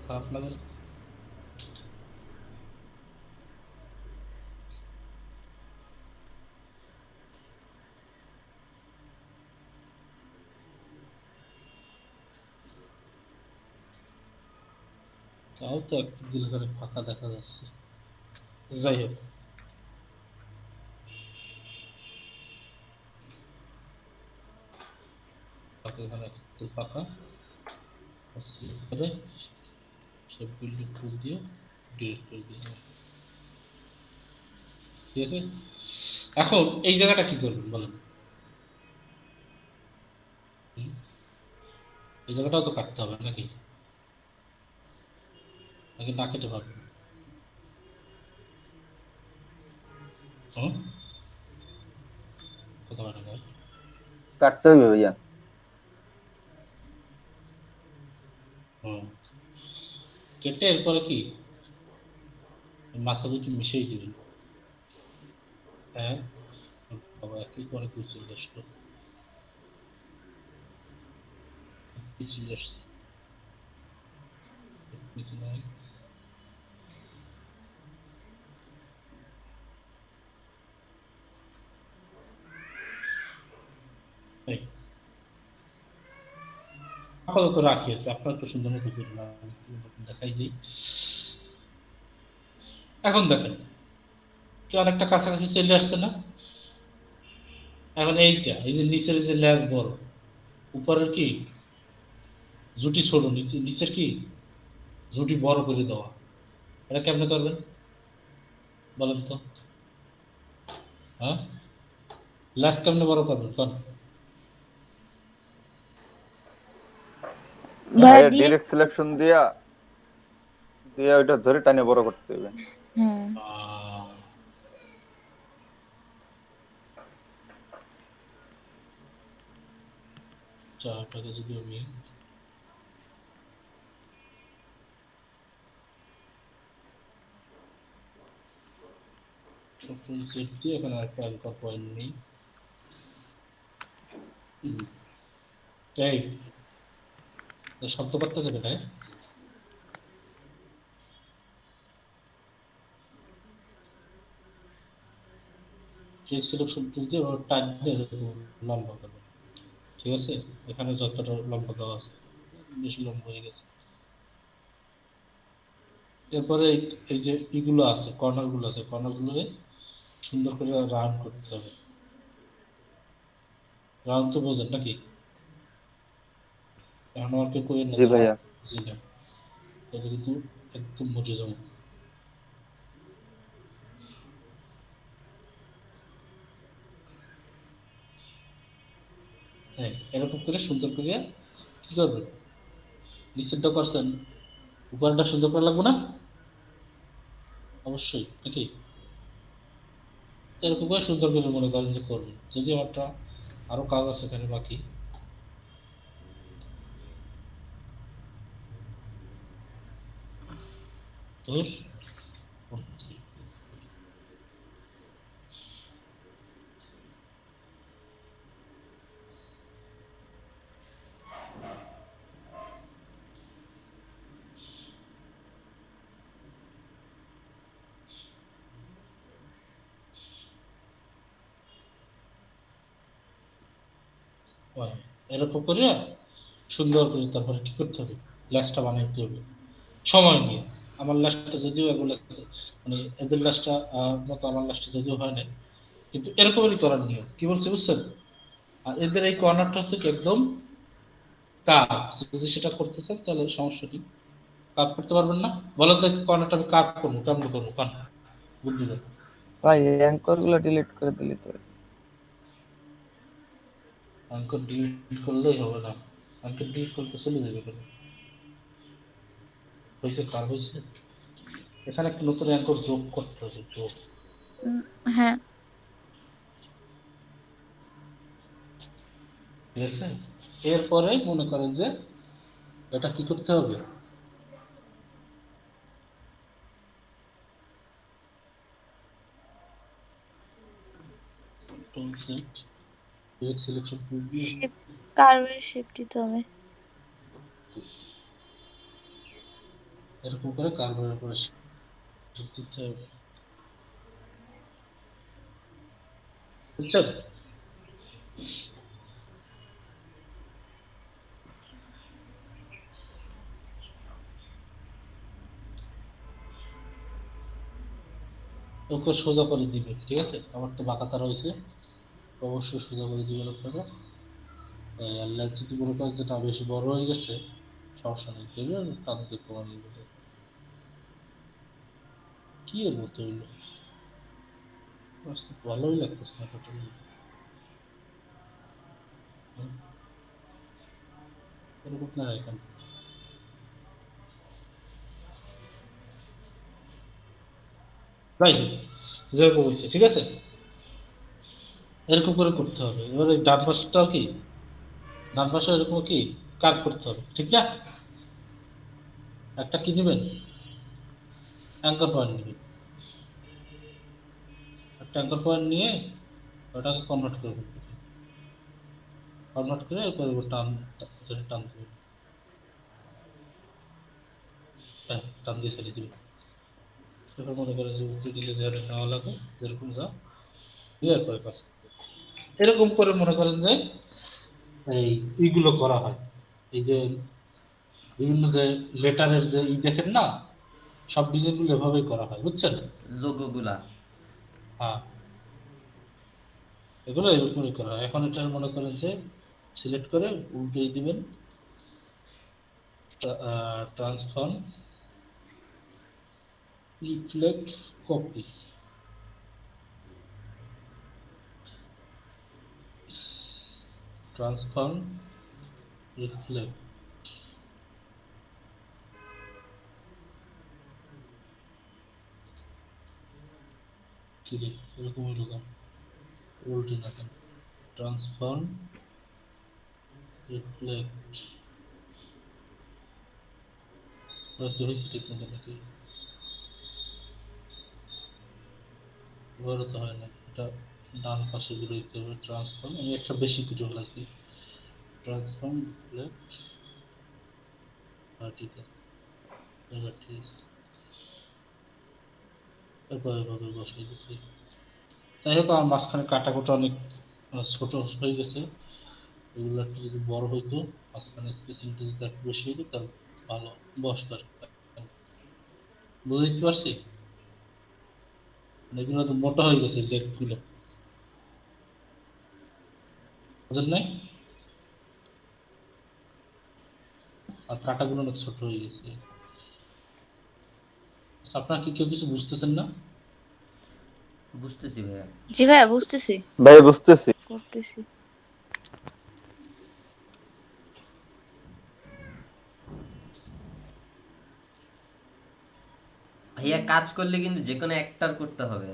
খারাপ লাগে। তাও তো এক জিনিস ফাঁকা দেখা যাচ্ছে। যাই হোক, এখানে একটু ফাঁকা করে সবগুলো ফুল দিয়ে ডিলিট করে দিলাম, ঠিক আছে। এখন এই জায়গাটা কি করবেন বলেন? এই জায়গাটাও তো কাটতে হবে নাকি? নাকি না কেটে পারবেন? হুম, কথা বলেন ভাই। কাটতে হবে ভাইয়া। হুম, কেটে এরপরে কি মাথা দুটো মিশিয়ে দিবেন। হ্যাঁ, বাবা একই করে কি চলে আসলো, কি চলে আসছে কিছু নাই। এই, আপাতত রাখি, আপনার একটু সুন্দর মতো করুন, আমি একটু দেখাই দিই। এখন দেখেন কি অনেকটা কাছাকাছি চলে আসছে না? এখন এইটা, এই যে নিচের যে লেজ বড়, উপরের কি জুটি ছোট, নিচের কি জুটি বড় করে দেওয়া, এটা কেমনে করবেন বলেন তো? হ্যাঁ, লেজ কেমনে বড় করবেন কোন? ভাইয়া ভাইয়া ডিরেক্ট। ডিরেক্ট সিলেকশন দিয়া দিয়ে ওইটা ধরে টানে বড় করতে হবে। হুম। চাটাকে যদি আমি সবসময় চেক দিয়ে এখানে একটা অ্যাঙ্কর পয়েন্ট নেই, এই শব্দ করতেছে বেটায়। ট্রিক সিলেকশন টুল দিয়ে ওর টাইপ দিয়ে এরকম লম্বা করবে, ঠিক আছে? এখানে যতটা লম্বা দেওয়া আছে বেশি লম্বা হয়ে গেছে। এরপরে এই যে ইগুলো আছে, কর্নার গুলো আছে, কর্নার গুলোরে সুন্দর করে রাউন্ড করতে হবে। রাউন্ড তো বোঝেন নাকি? এখন আমাকে করে না জি ভাইয়া। বুঝলাম, এটা কিন্তু একদম মজে যাবো। হ্যাঁ, এরকম করে সুন্দর করে কি করবেন, নিচেরটা করছেন, উপরটা সুন্দর করে লাগবে না? অবশ্যই নাকি? এরকম করে সুন্দর করে মনে করেন যে করবেন। যদি আমারটা আরো কাজ আছে এখানে বাকি, দোষ হয়। এরকম করে সুন্দর করে তারপরে কি করতে হবে, ল্যাসটা বানাইতে হবে সময় নিয়ে। আমার লাস্টটা যদিও এগুলো মানে এদের লাস্টটা মতো আমার লাস্টটা যদিও হয় না, কিন্তু এরকমই করার নিয়ম। কি বলছি বুঝছেন? আর এদের এই কর্নারটা হচ্ছে কি একদম কার্ভ। যদি সেটা করতে চান তাহলে সমস্যা কি, কার্ভ করতে পারবেন না? বলেন তো কর্নারটা আমি কার্ভ করবো কেমন করবো, কান বুদ্ধি দেন। ভাই অ্যাঙ্কর গুলো ডিলিট করে দিলি তো। অঙ্কন ডিলিট করলেই হবে না, অঙ্কন ডিলিট করতে চলে যাবে কেন? হয়েছে কার্ভ হয়েছে, এখানে একটা নতুন অ্যাঙ্কর যোগ করতে হবে, যোগ। হ্যাঁ, ঠিক আছে? এরপরে মনে করেন যে এটা কি করতে হবে, টুল সেট, সিলেকশন টুল দিয়ে কার্ভের শেপ দিতে হবে। এরকম করে কার্বনের উপরে shift দিতে হবে, বুঝছেন? ওকে সোজা করে দিবে, ঠিক আছে? আমার তো বাঁকা তারা হয়েছে, অবশ্যই সোজা করে দিবেন আপনারা। আল্লাহ যদি মনে করেন যেটা বেশি বড় হয়ে গেছে, সমস্যা নেই, দেখবেন টানতে কমানো যাবে। কি এর মতো হইলো, ভালোই লাগতেছে না টোটালি। এরকম না এখন তাই যেরকম হয়েছে, ঠিক আছে? এরকম করে করতে হবে। এবার এই ডান পাশটাও কি, ডান পাশে এরকম কি কার্ভ করতে হবে, ঠিক না? একটা কি নেবেন, অ্যাঙ্কর পয়েন্ট নেবেন, একটা অ্যাঙ্কর পয়েন্ট নিয়ে ওটাকে কনভার্ট করে ফেলতে হবে। কনভার্ট করে এরপরে টান ধরে টান দেবেন, হ্যাঁ টান দিয়ে ছেড়ে দিবেন। এবার মনে করে যে উপরে দিলে যেটা নেওয়া লাগে যেরকম যা দিয়ে এরপরে কাজ করবে। এরকম করে মনে করেন যে এই এইগুলো করা হয়। এই যে বিভিন্ন যে লেটারের যে দেখেন না, সব ডিজাইনগুলো এভাবেই করা হয়, বুঝছেন? লোগোগুলা। হ্যাঁ, এগুলো এরকমই করা হয়। এখন এটা মনে করেন যে সিলেক্ট করে উল্টেই দিবেন, transform reflect copy, transform reflect, কি রে এরকম হইল কেন, উল্টে না কেন, ট্রান্সফর্ম রিফ্লেক্ট, কি হয়েছে ঠিক মতো নাকি? এবারও তো হয় না, এটা ডান পাশে ঘুরে দিতে হবে। ট্রান্সফর্ম আমি একটা বেশি কিছু ফেলাইছি, ট্রান্সফর্ম লেফট, ঠিক আছে, এবার ঠিক আছে, এরপরে এভাবে বসাই দিচ্ছি। যাই হোক, আমার মাঝখানে কাটাকুটা অনেক ছোট হয়ে গেছে, এগুলো একটু যদি বড় হইতো, মাঝখানে স্পেসিংটা যদি একটু বেশি হইতো তাহলে ভালো বসতো আর কি। বুঝতে পারছি, এগুলো তো মোটা হয়ে গেছে লেগগুলো, বুঝলেন নাই? আর কাটাগুলো অনেক ছোট হয়ে গেছে। আচ্ছা, আপনারা কি কেউ কিছু বুঝতেছেন না? বুঝতেছি ভাইয়া। জি ভাইয়া বুঝতেছি, ভাই বুঝতেছি। করতেছি। ভাইয়া কাজ করলে কিন্তু যে কোনো একটার করতে হবে,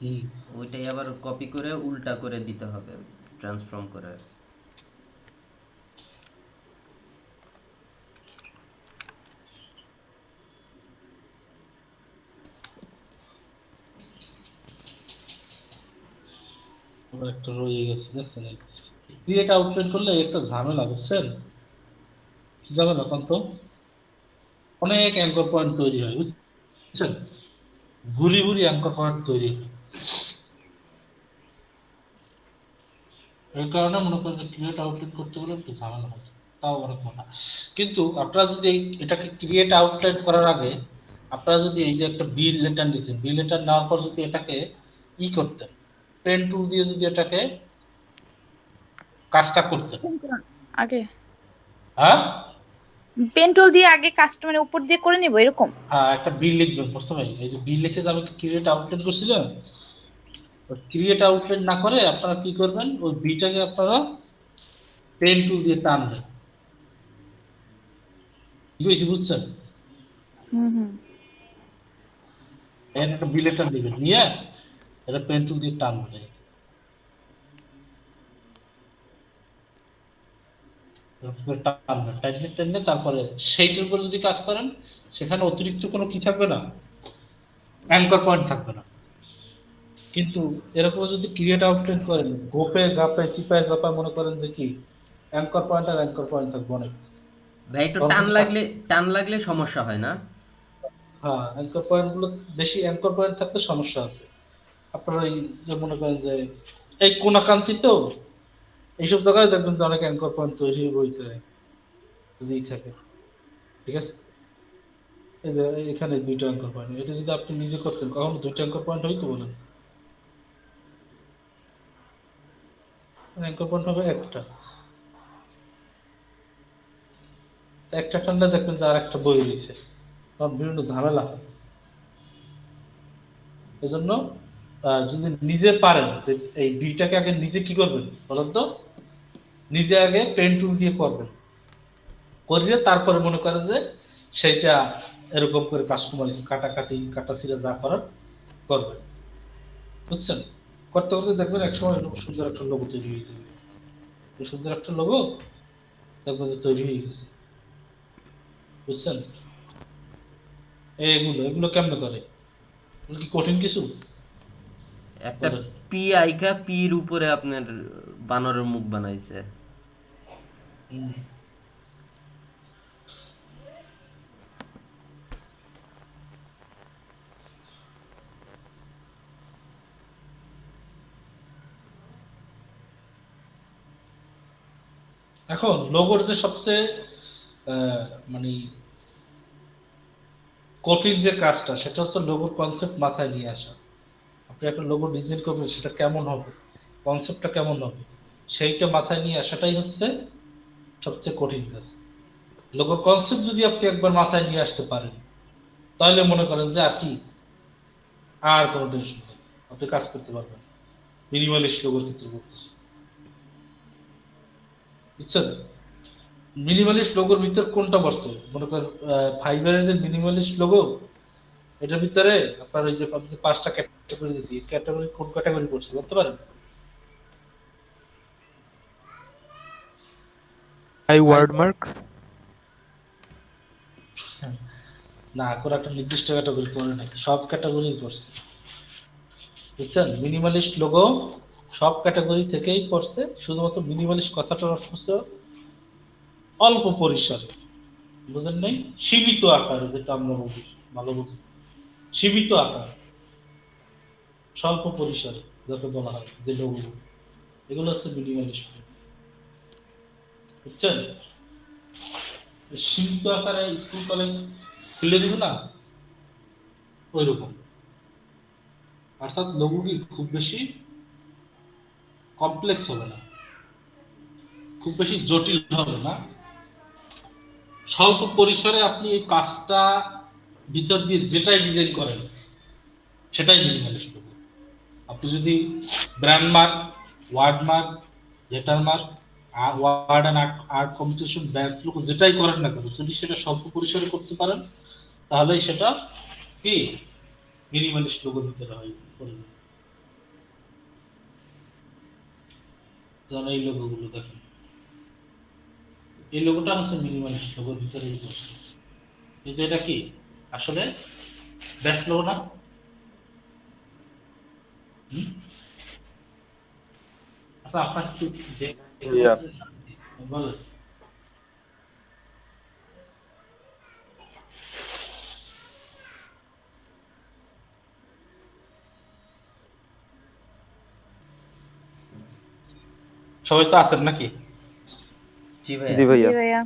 হুম, ওইটাই আবার কপি করে উল্টা করে দিতে হবে, ট্রান্সফর্ম করে। আবার একটা রয়ে গেছে, দেখছেন? ক্রিয়েট আউটলাইন করলে একটা ঝামেলা, বুঝছেন? কি ঝামেলা তখন তো অনেক অ্যাঙ্কর পয়েন্ট তৈরি হয়, বুঝছেন? ভুরি ভুরি অ্যাঙ্কর পয়েন্ট তৈরি হয়। এই কারণে মনে করেন যে ক্রিয়েট আউটলাইন করতে গেলে একটু ঝামেলা হয়, তাও অনেক মোটা। কিন্তু আপনারা যদি এটাকে ক্রিয়েট আউটলাইন করার আগে আপনারা যদি এই যে একটা বি লেটার দিচ্ছেন, বি লেটার নেওয়ার পর যদি এটাকে করতেন, পেন টুল দিয়ে যদি এটাকে কাজটা করতেন, আগে হ্যাঁ পেন টুল দিয়ে আগে কাস্টমারের উপর দিয়ে করে নিব এরকম। হ্যাঁ, একটা বিল লিখবেন প্রথমে। এই যে বিল লিখে যে আমি ক্রিয়েট আউটলাইন করছিলাম, ক্রিয়েট আউটলাইন না করে আপনারা কি করবেন, ওই বিটাকে আপনারা পেন টুল দিয়ে টানবেন। কি হয়েছে বুঝছেন? হুম। এখানে একটা বিলেটার দিবেন, নিয়ে এটা পেন টুল দিয়ে টানবেন। টানলে তারপরে সেইটার উপর যদি কাজ করেন, সেখানে অতিরিক্ত কোনো কি থাকবে না, অ্যাঙ্কর পয়েন্ট থাকবে না। কিন্তু এরকম যদি ক্রিয়েট আউটলাইন করেন, গোপে গাপে চিপায় চাপায় মনে করেন যে কি অ্যাঙ্কর পয়েন্ট আর অ্যাঙ্কর পয়েন্ট থাকবে অনেক। ভাই একটু টান লাগলে সমস্যা হয় না? হ্যাঁ, অ্যাঙ্কর পয়েন্ট গুলো বেশি অ্যাঙ্কর পয়েন্ট থাকলে সমস্যা আছে। আপনারা এই যে মনে করেন যে এই কোনাকাঞ্চি তো এইসব জায়গায় দেখবেন যে অনেক অ্যাঙ্কর পয়েন্ট তৈরি হইতে যদি থাকে, ঠিক আছে? এই যে এখানে দুইটা অ্যাঙ্কর পয়েন্ট, এটা যদি আপনি নিজে করতেন কখনো দুইটা অ্যাঙ্কর পয়েন্ট হইতো বলেন? অ্যাঙ্কর পয়েন্ট হবে একটা, একটা ঠান্ডা দেখবেন যে আর একটা বই রয়েছে, বিভিন্ন ঝামেলা হয়। এজন্য যদি নিজে পারেন যে এই বিটাকে আগে নিজে কি করবেন বলেন তো, নিজে আগে পেন টুল দিয়ে করবেন, করিয়ে তারপরে মনে করেন যে সেইটা এরকম করে কাস্টমাইজ কাটাকাটি কাটাছিড়া যা করার করবেন, বুঝছেন? করতে করতে দেখবেন একসময় সুন্দর একটা লোগো তৈরি হয়ে যাবে। সুন্দর একটা লোগো দেখবেন যে তৈরি হয়ে গেছে, বুঝছেন? এগুলো কেমনে করে, এগুলো কি কঠিন কিছু? একটা পি আইকা পির উপরে আপনার বানরের মুখ বানাইছে। হুম। এখন লোগোর যে সবচেয়ে মানে কঠিন যে কাজটা, সেটা হচ্ছে লোগোর কনসেপ্ট মাথায় নিয়ে আসা। আপনি একটা লোগো ডিজাইন করবেন, সেটা কেমন হবে, কনসেপ্টটা কেমন হবে, সেইটা মাথায় নিয়ে আসাটাই হচ্ছে সবচেয়ে কঠিন কাজ। লোগোর কনসেপ্ট যদি আপনি একবার মাথায় নিয়ে আসতে পারেন, তাহলে মনে করেন যে আর কোনো টেনশন নেই, আপনি কাজ করতে পারবেন। মিনিমালিস্ট লোগোর ক্ষেত্রে বলতেছি, বুঝছেন? মিনিমালিস্ট লোগোর ভিতর কোনটা পড়ছে মনে করেন, ফাইবারের যে মিনিমালিস্ট লোগো, এটার ভিতরে আপনার ওই যে 5টা ক্যাটাগরি দিয়েছি, ক্যাটাগরি কোন ক্যাটাগরি পড়ছে বলতে পারেন? ওয়ার্ডমার্ক না, কোনো একটা নির্দিষ্ট ক্যাটাগরি করে নাকি, সব ক্যাটাগরি করছে, বুঝছেন? মিনিমালিস্ট লোগো সব ক্যাটাগরি থেকেই করছে, শুধুমাত্র মিনিমালিস্ট কথাটার অর্থ হচ্ছে অল্প পরিসরে, বুঝেন নাই, সীমিত আকারে, যেটা আমরা বলি ভালো বুঝি, সীমিত আকার, স্বল্প পরিসরে যাকে বলা হয়, যে লোকগুলো, এগুলো হচ্ছে মিনিমালিস্ট, বুঝছেন? সীমিত আকারে স্কুল কলেজ খুলে দিবে না, ওই রকম। অর্থাৎ লোকগুলি খুব বেশি কমপ্লেক্স হবে না, খুব বেশি জটিল হবে না, স্বল্প পরিসরে আপনি এই কাজটা ভিতর দিয়ে যেটাই ডিজাইন করেন সেটাই মিনিমালিস্ট লোগো। আপনি যদি brand mark, word mark, letter mark, word and art competition, bank logo যেটাই করেন না কেন, যদি সেটা স্বল্প পরিসরে করতে পারেন তাহলেই সেটা কি মিনিমালিস্ট লোগোর ভিতরে হয় পড়বে। যেমন এই লোগোগুলো দেখেন, এই লোগোটা হচ্ছে মিনিমালিস্ট লোগোর ভিতরে বসে, কিন্তু এটা কি আসলে ব্যাস লোগো না? আচ্ছা আপনার একটু ভাইয়া বলেন। সবাই তো আছেন নাকি? জি ভাইয়া। জি জি ভাইয়া। ভাইয়া।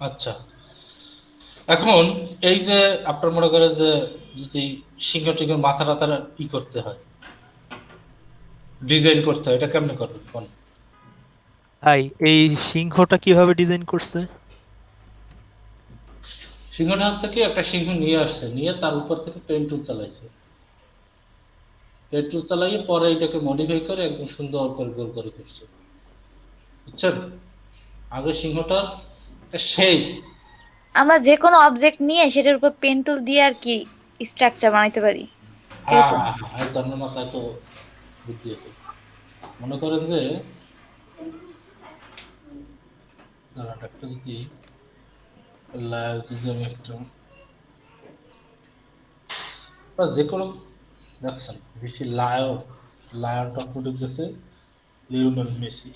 আচ্ছা, এখন এই যে আপনার মনে করেন যে যদি সিংহ টিংহ মাথা টাথা ই করতে হয়, ডিজাইন করতে হয়, এটা কেমনে করবেন কোন? ভাই এই সিংহটা কিভাবে ডিজাইন করছে? সিংহটা হচ্ছে কি একটা সিংহ নিয়ে আসছে, নিয়ে তার উপর থেকে পেন টুল চালাইছে, পেন টুল চালাইয়ে পরে এটাকে মডিফাই করে একদম সুন্দর করে গোল করে করছে, বুঝছেন? আগে সিংহটার একটা শেপ, আমরা যে কোনো অবজেক্ট নিয়ে সেটার উপর পেন টুল দিয়ে আর কি স্ট্রাকচার বানাইতে পারি, হ্যাঁ এরকম। হ্যাঁ হ্যাঁ, এই ধরনের মাথায় তো বুদ্ধি আছে। মনে করেন যে দাঁড়ান একটা যদি যদি আমি একটা বা যে কোনো দেখছেন বেশি লায়নটা প্রোডিউস গেছে লিওনেল মেসি,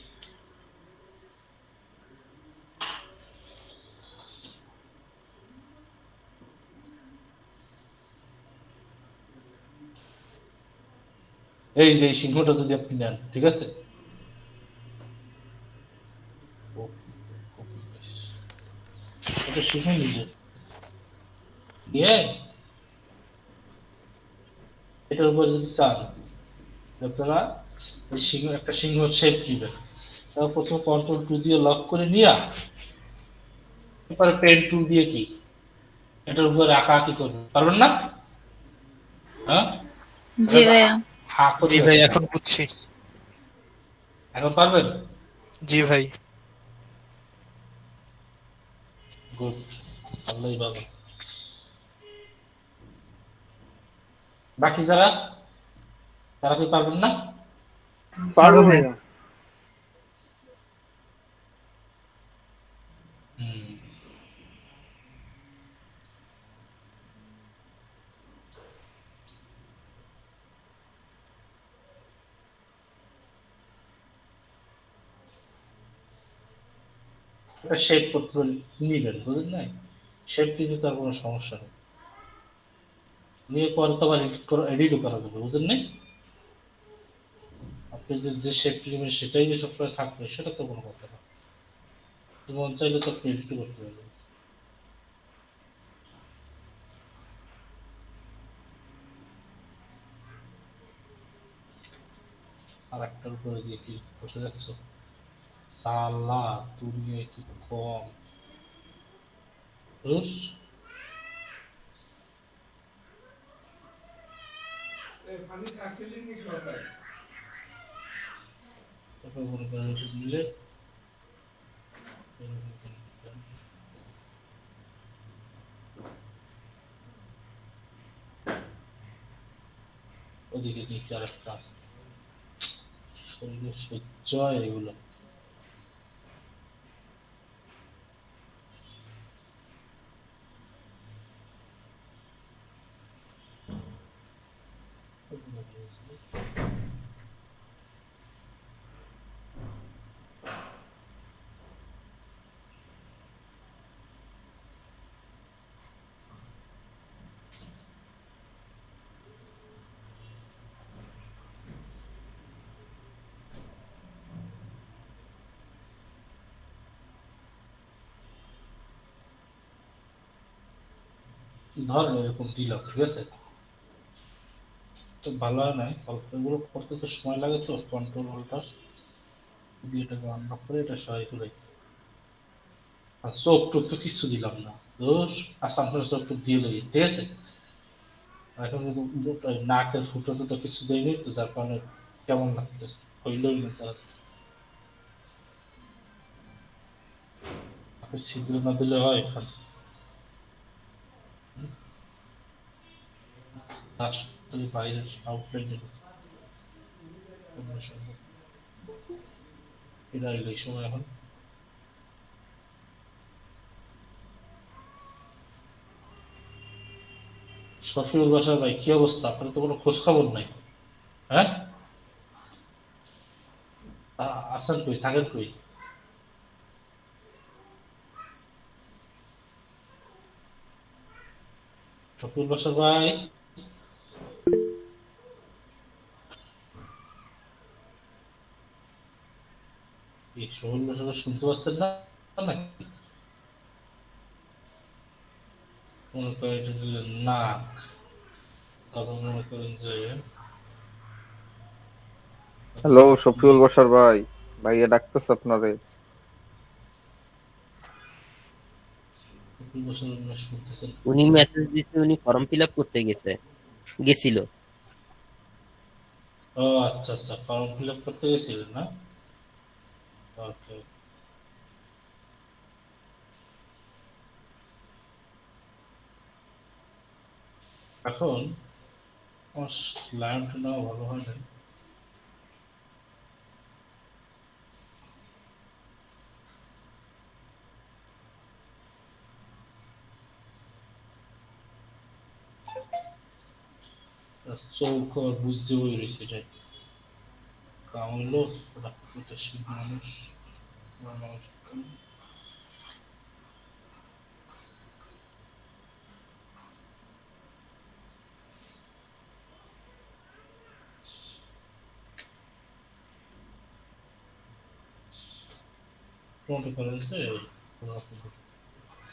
এই যে এই সিংহটা যদি আপনি নেন, ঠিক আছে, এটা সিংহ নিজে নিয়ে এটার উপর যদি চান আপনারা ওই সিংহ একটা সিংহ শেপ দিবেন, তারপর প্রথমে কন্ট্রোল টু দিয়ে লক করে নিয়ে এরপরে পেন টুল দিয়ে কি এটার উপরে আঁকা কি করবেন, পারবেন না? হ্যাঁ, জি ভাইয়া। হা করে জি ভাই এখন বুঝছি। এখন পারবেন? জি ভাই। গুড, আল্লাহই ভালো। বাকি যারা, তারা কি পারবেন না? পারবো ভাইয়া। হুম, এটা শেপ করতে নিবেন, বুঝলেন না? শেপ দিতে তার কোনো সমস্যা নেই, নিয়ে পরে তো আবার এডিটও করা যাবে, বুঝলেন না? আপনি যে শেপটি নেবেন সেটাই যে সবসময় থাকবে সেটা তো কোনো কথা না, মন চাইলে তো আপনি এডিটও করতে পারবেন। আর একটার উপরে দিয়ে কি বসে যাচ্ছ, সালা তুমি কি কম রুশ, তারপর মনে করেন এটা নিলে ওদিকে নিচে আর একটা আছে, শরীরে সহ্য হয় এগুলো। ধর এরকম দিলাম, ঠিক আছে, তো ভালো হয় নাই, অল্প এগুলো করতে তো সময় লাগে, তো কন্ট্রোল অল্টার দিয়ে এটাকে আনলক করে এটা সহায় করে। আর চোখ টোক তো কিছু দিলাম না, ধর আসাম করে চোখ টোক দিয়ে লই, ঠিক আছে। এখন কিন্তু নাকের ফুটোতে তো কিছু দেয়নি, তো যার কারণে কেমন লাগতেছে, হইলই না তার। ছিদ্র না দিলে হয় এখন। আসলে বাইরের আউটলাইনের এটা হইলো এই সময় এখন। শফিউল বাসার ভাই, কি অবস্থা? আপনার তো কোনো খোঁজ খবর নাই, হ্যাঁ? আছেন কই, থাকেন কই? শফিউল বাসার ভাই, এই শফিউল বাসার ভাই শুনতে পাচ্ছেন না নাকি? মনে করেন এটা দিলেন নাক, তারপর মনে করেন যে হ্যালো শফিউল বসার ভাই, ভাইয়া ডাকতেছে আপনারে। শফিউল বাসার ভাই শুনতেছেন। উনি মেসেজ দিচ্ছে, উনি ফর্ম ফিল আপ করতে গেছিল। ও আচ্ছা আচ্ছা, ফর্ম ফিল আপ করতে গেছিলেন না? ওকে। এখন আমার লাইনটা নেওয়া ভালো হয় না। চৌক আর বুঝতে বই রয়েছে এটাই কামড়লো। ওটা শীত মানুষ, মানুষ মনে করেন যে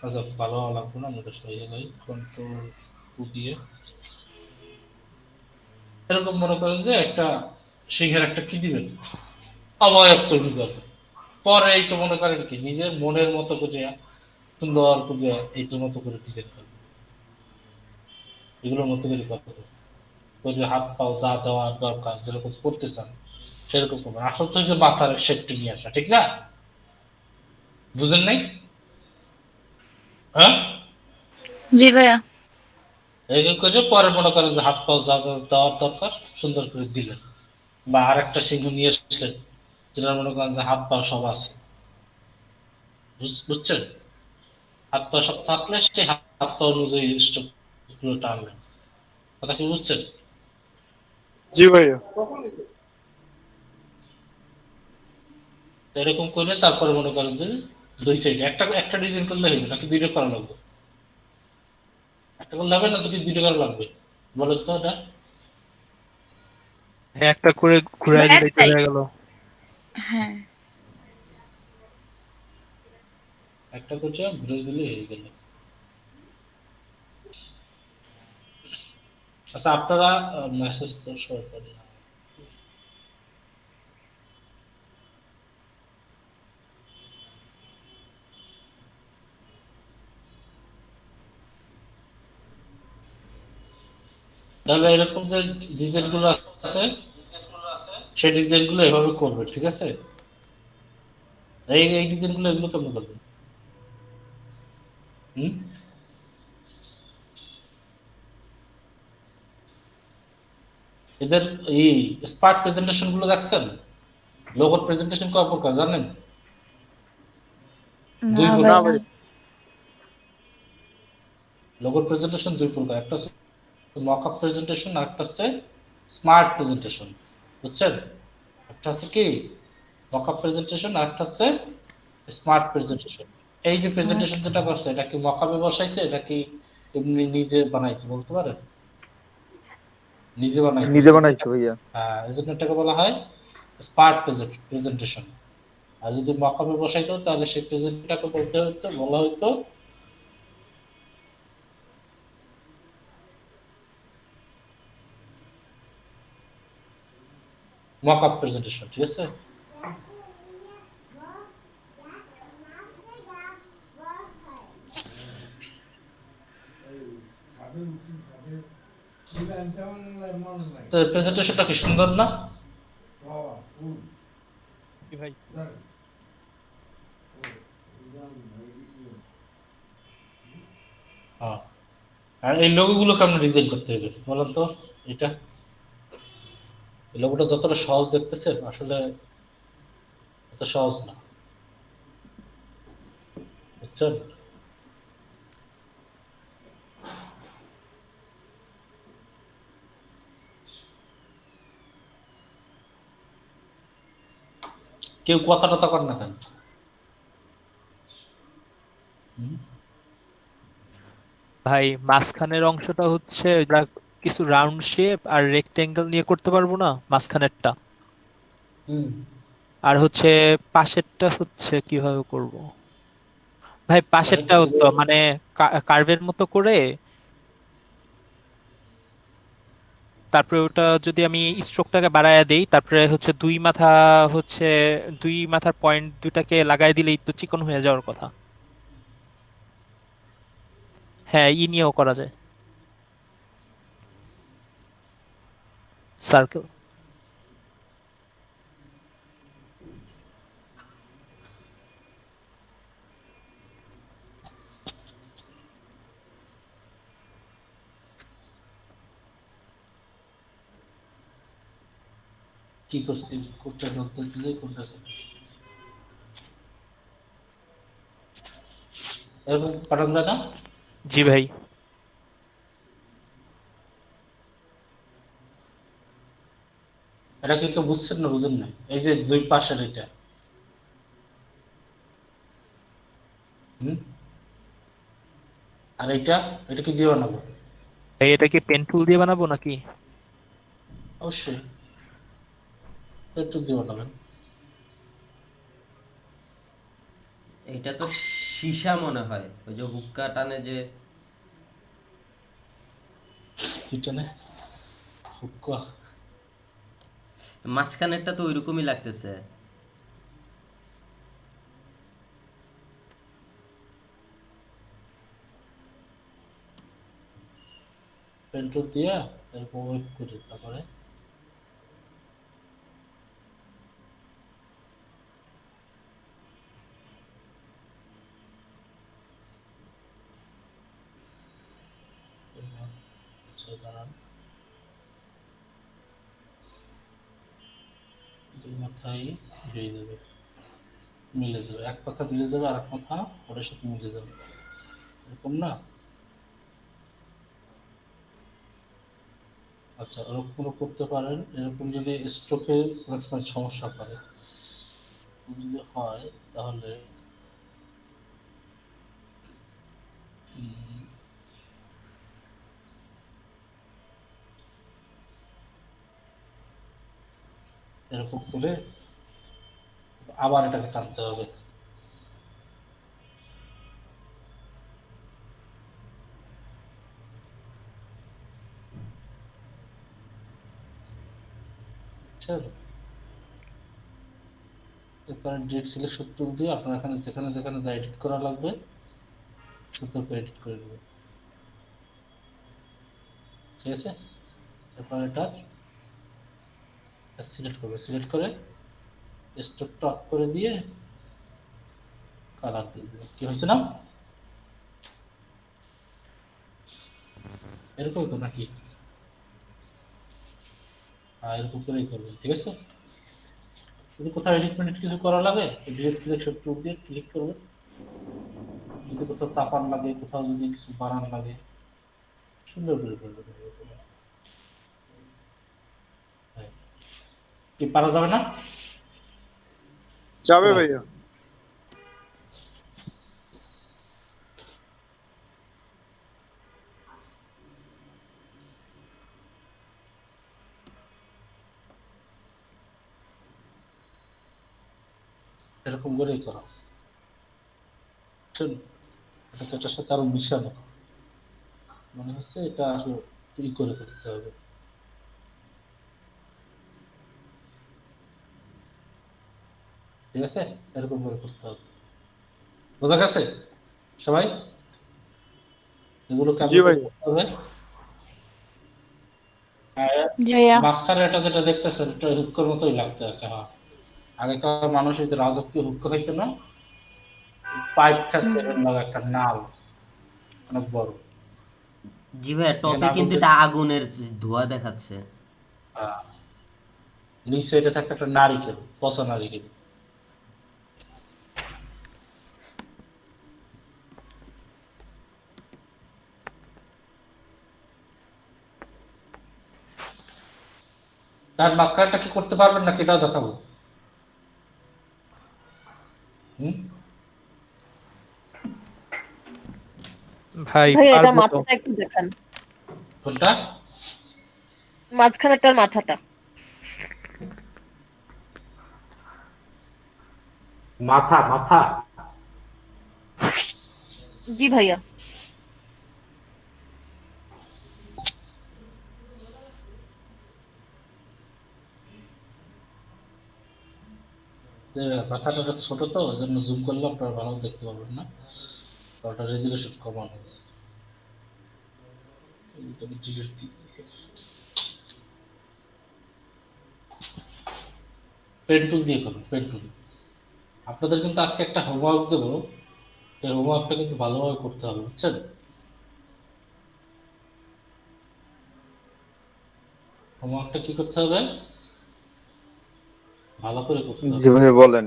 আচ্ছা ভালো লাগবে না, ওটা সরিয়ে যাই কন্ট্রোল দিয়ে। এরকম মনে করেন যে একটা সিংহের একটা কি দিবেন, অবয়ব তৈরি করবেন। পরে এই তো মনে করেন কি নিজের মনের মতো করে সুন্দর করে এইটার মতো করে ডিজাইন করবেন, এগুলোর মতো করে কথা বলবেন। হাত পাও যা দেওয়া দরকার যেরকম করতে চান সেরকম করবেন। আসল তো হচ্ছে মাথার শেপটি নিয়ে আসা, ঠিক না? বুঝেন নাই? হ্যাঁ, জি ভাইয়া। এরকম করে পরে মনে করেন যে হাত পাও যা যা দেওয়ার দরকার সুন্দর করে দিলেন, বা আর একটা সিংহ নিয়ে আসলেন যেটা মনে করেন যে হাত পাও সব আছে, বুঝছেন? হাত পা সব থাকলে সেই হাত পা অনুযায়ী স্ট্রোকগুলো টানলেন। কথা কি বুঝছেন? জি ভাইয়া। এরকম করে তারপরে মনে করেন যে দুই সাইডে একটা একটা ডিজাইন করলে হবে নাকি দুইটা করা লাগবে? একটা করলে হবে না তো কি দুইটা করা লাগবে? বলো তো এটা। হ্যাঁ, একটা করে ঘুরাই ভাইয়া দিলেই তো তাই। হয়ে গেল। হ্যাঁ। একটা করছে ঘুরে দিলে হয়ে গেল। আচ্ছা আপনারা মেসেজ তো শো করেন না। তাহলে এরকম যে ডিজাইন গুলো আছে সেই ডিজাইন গুলো এভাবে করবে, ঠিক আছে? এই এই ডিজাইন গুলো এগুলো কেমন করবে? হুম, এদের এই স্পার্ট প্রেজেন্টেশন গুলো দেখছেন? লোগোর প্রেজেন্টেশন কয় প্রকার জানেন? দুই না না প্রকার। ভাই ভাই। না। লোগোর প্রেজেন্টেশন দুই প্রকার, একটা হচ্ছে মক আপ প্রেজেন্টেশন আর একটা হচ্ছে স্মার্ট প্রেজেন্টেশন, বুঝছেন? একটা হচ্ছে কি মক আপ প্রেজেন্টেশন আর একটা হচ্ছে স্মার্ট প্রেজেন্টেশন। এই যে স্মার্ট। প্রেজেন্টেশন যেটা করছে এটা কি মক আপে বসাইছে, এটা কি এমনি নিজে বানাইছে বলতে পারেন? নিজে বানাইছে, এই নিজে জন্য বানাইছো ভাইয়া? হ্যাঁ, এই জন্য এটাকে বলা হয় স্মার্ট প্রেজেন্টেশন। আর যদি মক আপে বসাইতো তাহলে সেই প্রেজেন্টটাকে বলতে হতো, বলা হতো মক আপ প্রেজেন্টেশন, ঠিক আছে? তো প্রেজেন্টেশনটা কি সুন্দর না? কি ভাই? হ্যাঁ। আর এই লোগোগুলো কেমন ডিজাইন করতে হবে বলেন তো? এটা এই লোগোটা যতটা সহজ দেখতেছেন আসলে এত সহজ না, বুঝছেন? কেউ কথা টথা কর না কেন? হুম? ভাই মাঝখানের অংশটা হচ্ছে ওইটা কিছু রাউন্ড শেপ আর রেক্টেঙ্গেল নিয়ে করতে পারবো না মাঝখানেরটা, হুম। আর হচ্ছে পাশেরটা হচ্ছে কিভাবে করব? ভাই পাশেরটা পাশেরটাও তো কিভাবে? মানে কার্ভের মতো করে, তারপরে ওটা যদি আমি স্ট্রোকটাকে বাড়ায় দেই, তারপরে হচ্ছে হচ্ছে দুই মাথার পয়েন্ট দুটাকে লাগাই দিলেই তো চিকন হয়ে যাওয়ার কথা। হ্যাঁ, ই নিয়েও করা যায়, সার্কেল। কি করছি? কোনটা চলতেছে, কোনটা চলতেছে? এরকম পাঠান যায় না? জি ভাই। এটা কি কেউ বুঝছেন না বুঝেন না? এই যে দুই পাশের এটা, হুম, আর এটা কি দিয়ে বানাবো? ভাই এটা কি পেন টুল দিয়ে বানাবো নাকি? অবশ্যই একটু দিয়ে বানাবেন। এটা তো সীসা মনে হয়, ওই যে হুক্কা টানে যে। এটা নে হুক্কা। মাঝখানেরটা তো ওইরকমই লাগতেছে। পেন্টুল দিয়া এরকম ওয়েট করি, তারপরে আচ্ছা দাঁড়ান, দুই মাথায় হয়ে যাবে, মিলে যাবে, এক মাথা মিলে যাবে আর এক মাথা ওটার সাথে মিলে যাবে, এরকম না? আচ্ছা ওরকম করতে পারেন। এরকম যদি স্ট্রোকে অনেক সময় সমস্যা করে, যদি হয় তাহলে উম, এরকম করে আবার এটাকে টানতে হবে, বুঝছেন? এরপরে ডিরেক্ট সিলেকশন টুল দিয়ে আপনার এখানে যেখানে যেখানে যা এডিট করা লাগবে সুন্দর করে এডিট করে দেবেন, ঠিক আছে? এরপর এটা সিলেক্ট করবে, সিলেক্ট করে স্ট্রোকটা অফ করে দিয়ে কালার দিয়ে দেবেন। কি হয়েছে না? এরকম তো নাকি? এরকম করেই করবেন, ঠিক আছে? যদি কোথাও এডিট মেডিট কিছু করা লাগে ডিরেক্ট সিলেকশন টুল দিয়ে ক্লিক করবে, যদি কোথাও চাপান লাগে, কোথাও যদি কিছু বানান লাগে সুন্দর করে করবে। কি পারা যাবে না? যাবে ভাইয়া। এরকম করেই করা, বুঝছেন? এটা তো এটার সাথে আরো মিশানো, মনে হচ্ছে এটা আসলে ই করে করতে হবে। ঠিক আছে, এরকম করে করতে হবে। বোঝা গেছে সবাই? এগুলো জি কেমন ভাই। করতে হবে? আর জি ভাইয়া। মাঝখানে এটা যেটা দেখতেছেন এটা হুক্কর মতোই লাগতে আছে। হ্যাঁ, আগেকার মানুষ এই যে রাজকীয় হুক্ক হইতো না, পাইপ থাকতে একটা নাল অনেক বড়, জি ভাইয়া, টপে কিন্তু এটা আগুনের ধোঁয়া দেখাচ্ছে। নিচে এটা থাকতো একটা নারিকেল, পচা নারিকেল। তার মাঝখানটা কি করতে পারবেন না এটাও দেখাবো। ভাই ভাইয়া এটা পারবো তো। মাথাটা একটু দেখান, কোনটা? মাঝখানেরটার মাথাটা। মাথা মাথা জি ভাইয়া। মাথাটা একটু ছোট তো, ওই জন্য জুম করলে আপনারা ভালো দেখতে পাবেন না, ওটা রেজুলেশন কমানো হয়েছে। পেন টুল দিয়ে করুন, পেন টুল। আপনাদের কিন্তু আজকে একটা হোমওয়ার্ক দেবো, এই হোমওয়ার্কটা কিন্তু ভালোভাবে করতে হবে, বুঝছেন? হোমওয়ার্কটা কি করতে হবে? ভালো করে করতে হবে। জি ভাই বলেন।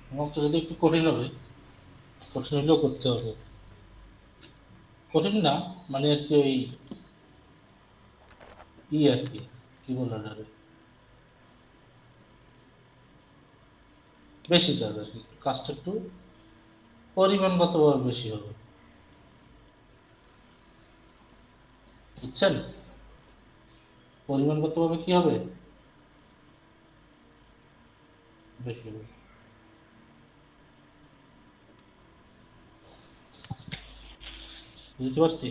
হোমওয়ার্কটা যদি একটু কঠিন হবে, কঠিন হলেও করতে হবে। কঠিন না মানে আর কি ওই আর কি, কি বলে ওটারে? বেশি কাজ আর কি, কাজটা একটু পরিমাণগতভাবে বেশি হবে, বুঝছেন? পরিমাণগতভাবে কি হবে? বেশি হবে। বুঝতে পারছি?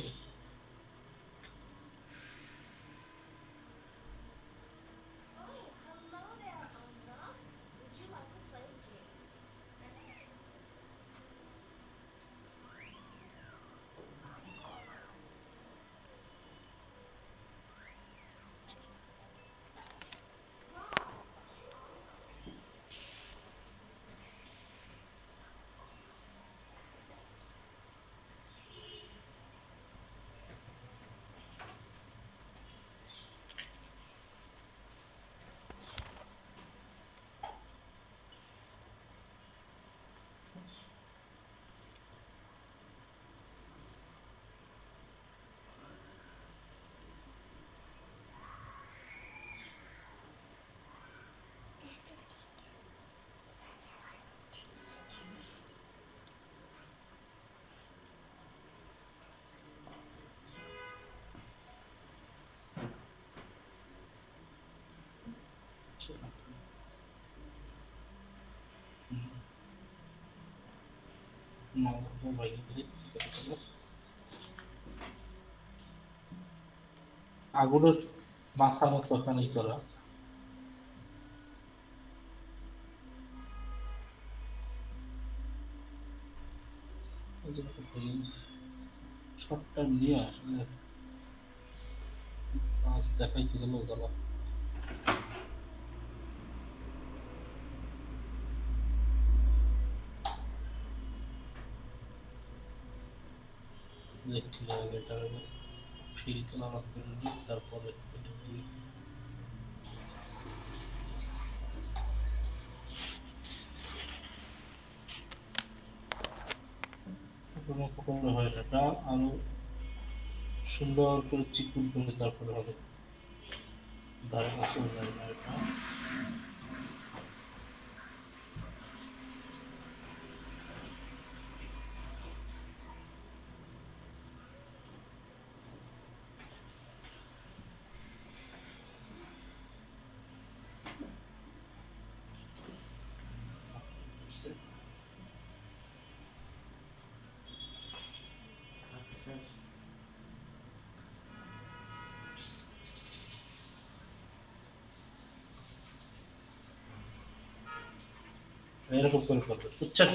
আগুনের মাথা মতো ওখানে করা, শর্টটা নিয়ে আসলে কাজ দেখাইতে গেলেও জ্বালা। দেখলে এটা ফিল কালার অন করে নিই, তারপরে এটা দিয়ে কোনো কোনো হয় না, এটা আরো সুন্দর করে চিকুন করে তারপরে হবে। ধারে কাছে যায় না এটা। এরকম করে করবে, বুঝছেন?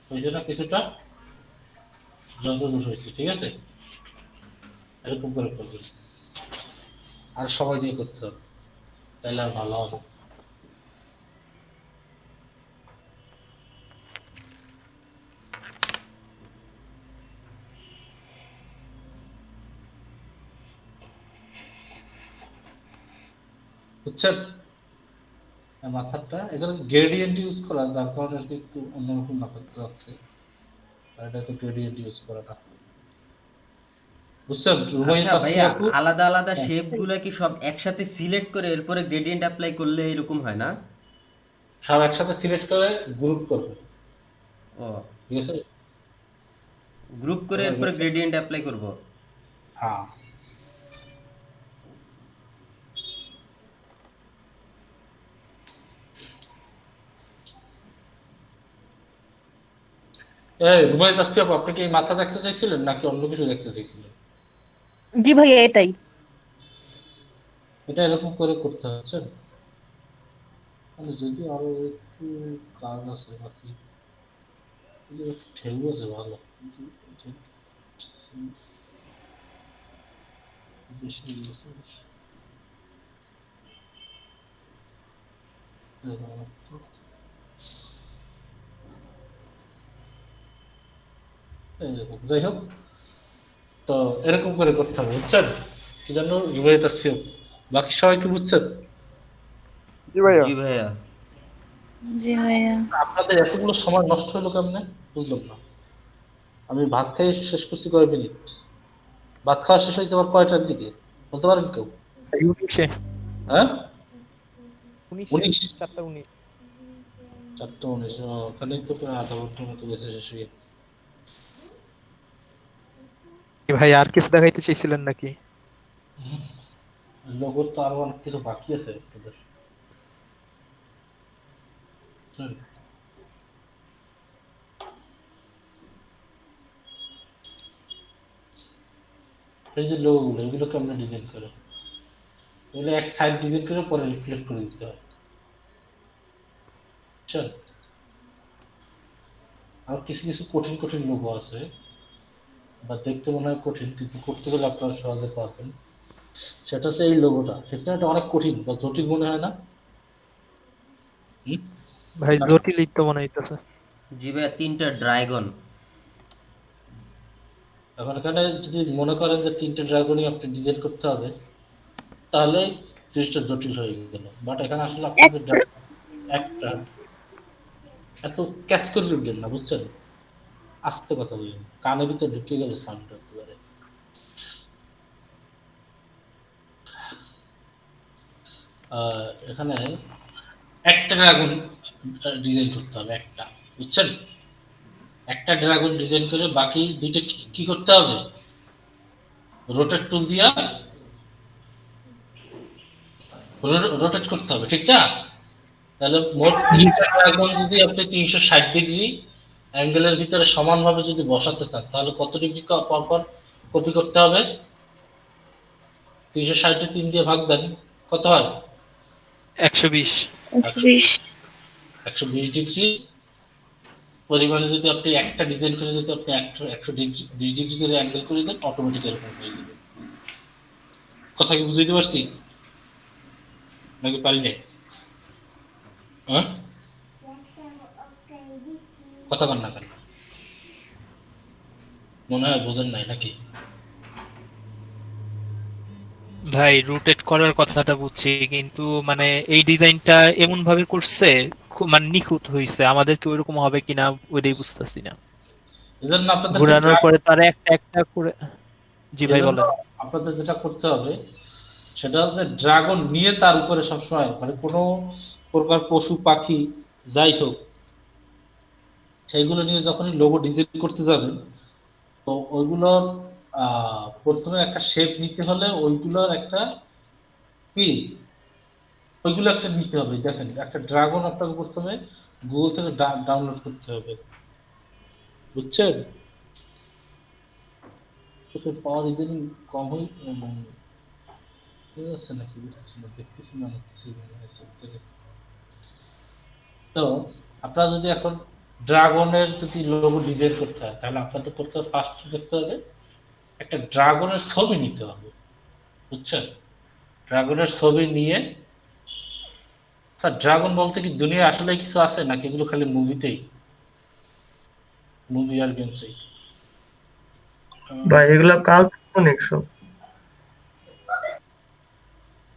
হয়েছে না কিছুটা? যতদূর হয়েছে, ঠিক আছে? এরকম করে করবে, আর সবাই দিয়ে করতে হবে, তাহলে আর ভালো হবে। বুঝছেন? মাথাটা এখানে গ্রেডিয়েন্ট ইউজ করা, যার কারণে আর কি একটু অন্যরকম মাথাটা লাগছে, আর এটা তো গ্রেডিয়েন্ট ইউজ করা না। বুঝছেন? রুমাইল আচ্ছা ভাইয়া, আপু, আলাদা আলাদা হ্যাঁ, শেপ গুলা কি সব একসাথে সিলেক্ট করে এরপরে গ্রেডিয়েন্ট অ্যাপ্লাই করলে এরকম হয় না? সব একসাথে সিলেক্ট করে গ্রুপ করবে, ও, ঠিক আছে? গ্রুপ করে এরপরে গ্রেডিয়েন্ট অ্যাপ্লাই করব। হ্যাঁ, এই রুমাইল আপু, আপনি কি এই মাথা দেখতে চাইছিলেন নাকি অন্য কিছু দেখতে চাইছিলেন? জি ভাইয়া এটাই। এটা এরকম করে করতে হচ্ছে, মানে যদি আরো একটু কাজ আছে বাকি, এই যে একটু ঢেউ আছে ভালো, কিন্তু এটা বেশি হয়ে গেছে। এরকম, যাই হোক, তো এরকম করে করতে হবে, বুঝছেন? কি জানো রুবাইয়াত আসফিয়া, বাকি সবাই কি বুঝছেন? জি ভাইয়া। জি ভাইয়া। আপনাদের এতগুলো সময় নষ্ট হলো কেমনে বুঝলাম না। আমি ভাত খেয়ে শেষ করছি কয় মিনিট, ভাত খাওয়া শেষ হয়েছে আবার কয়টার দিকে বলতে পারেন কেউ? 19-এ হ্যাঁ, 19-এ 19, 4:19। 4:19, তাহলেই তো প্রায় আধা ঘন্টার মতো গেছে শেষ হয়ে। ভাই আর কিছু দেখাইতে চাইছিলেন নাকি? লোগোর তো আরো অনেক কিছু বাকি আছে আপনাদের, বুঝছেন? এই যে লোগোগুলো, এগুলো কেমনে ডিজাইন করে, এগুলো এক সাইড ডিজাইন করে পরে রিফ্লেক্ট করে দিতে হয়, বুঝছেন? আর কিছু কিছু কঠিন কঠিন লোগো আছে, বা দেখতে মনে হয় কঠিন কিন্তু করতে গেলে আপনারা সহজে পারবেন। সেটা হচ্ছে এই লোগোটা, সেটা এটা অনেক কঠিন বা জটিল মনে হয় না? হুম? ভাই জটিলই তো মনে হইতেছে। জি ভাইয়া, 3টা ড্রাগন। এখন এখানে যদি মনে করেন যে 3টে ড্রাগনই আপনি ডিজাইন করতে হবে, তাহলে জিনিসটা জটিল হয়ে গেল। বাট এখানে আসলে আপনাদের একটা এত ক্যাচ করে উঠবেন না, বুঝছেন? আস্তে কথা বলবেন, কানের ভিতরে ঢুকে গেল সাউন্ডটা একেবারে। এখানে একটা ড্রাগন ডিজাইন করতে হবে, একটা, বুঝছেন? একটা ড্রাগন ডিজাইন করে বাকি দুইটা কি করতে হবে? রোটেট টুল দিয়া রোটেট করতে হবে, ঠিক না? তাহলে মোট 3টা ড্রাগন যদি আপনি 360 ডিগ্রি অ্যাঙ্গেলের ভিতরে সমানভাবে যদি বসাতে চান, তাহলে কত ডিগ্রি পর পর কপি করতে হবে? 360 3 দিয়ে ভাগ দেন, কত হয়? 120। 120 ডিগ্রি পরিমাণে যদি আপনি একটা ডিজাইন করে যদি আপনি 120 ডিগ্রি করে অ্যাঙ্গেল করে দেন, অটোমেটিক এরকম হয়ে যাবে। কথা কি বুঝতে পারছি নাকি পারি নাই? হ্যাঁ, কথা বল না কেন, মনে হয় বোঝেন নাই নাকি? ভাই রোটেট করার কথাটা বুঝছি, কিন্তু মানে এই ডিজাইনটা এমন ভাবে করছে মানে নিখুঁত হইছে, আমাদেরকে ওইরকম হবে কিনা ওইটাই বুঝতেছি না। এজন্য আপনাদেরকে ঘোরানোর পরে তার একটা একটা করে। জি ভাই এজন্য বলেন। আপনাদের যেটা করতে হবে সেটা হচ্ছে ড্রাগন নিয়ে তার উপরে সবসময় মানে কোনো প্রকার পশু পাখি যাই হোক সেইগুলো নিয়ে যখনই লোগো ডিজাইন করতে যাবেন, তো ওইগুলোর প্রথমে একটা শেপ নিতে হলে ওইগুলোর একটা কি ওইগুলো একটা নিতে হবে। দেখেন একটা ড্রাগন আপনাকে প্রথমে গুগল থেকে ডাউনলোড করতে হবে, বুঝছেন? তোকে পাওয়ার ইদানিং কম হই ঠিক আছে নাকি বুঝতেছি না, দেখতেছি না অনেক কিছু মনে হয় সব থেকে। তো আপনারা যদি এখন ড্রাগনের যদি লোগো ডিজাইন করতে হয় তাহলে আপনাদের করতে হবে ফার্স্ট কি করতে হবে, একটা ড্রাগনের ছবি নিতে হবে, বুঝছেন? ড্রাগনের ছবি নিয়ে, স্যার ড্রাগন বলতে কি দুনিয়া আসলে কিছু আছে নাকি এগুলো খালি মুভিতেই, মুভি আর গেমসেই? ভাই এগুলা কাল্পনিক সব।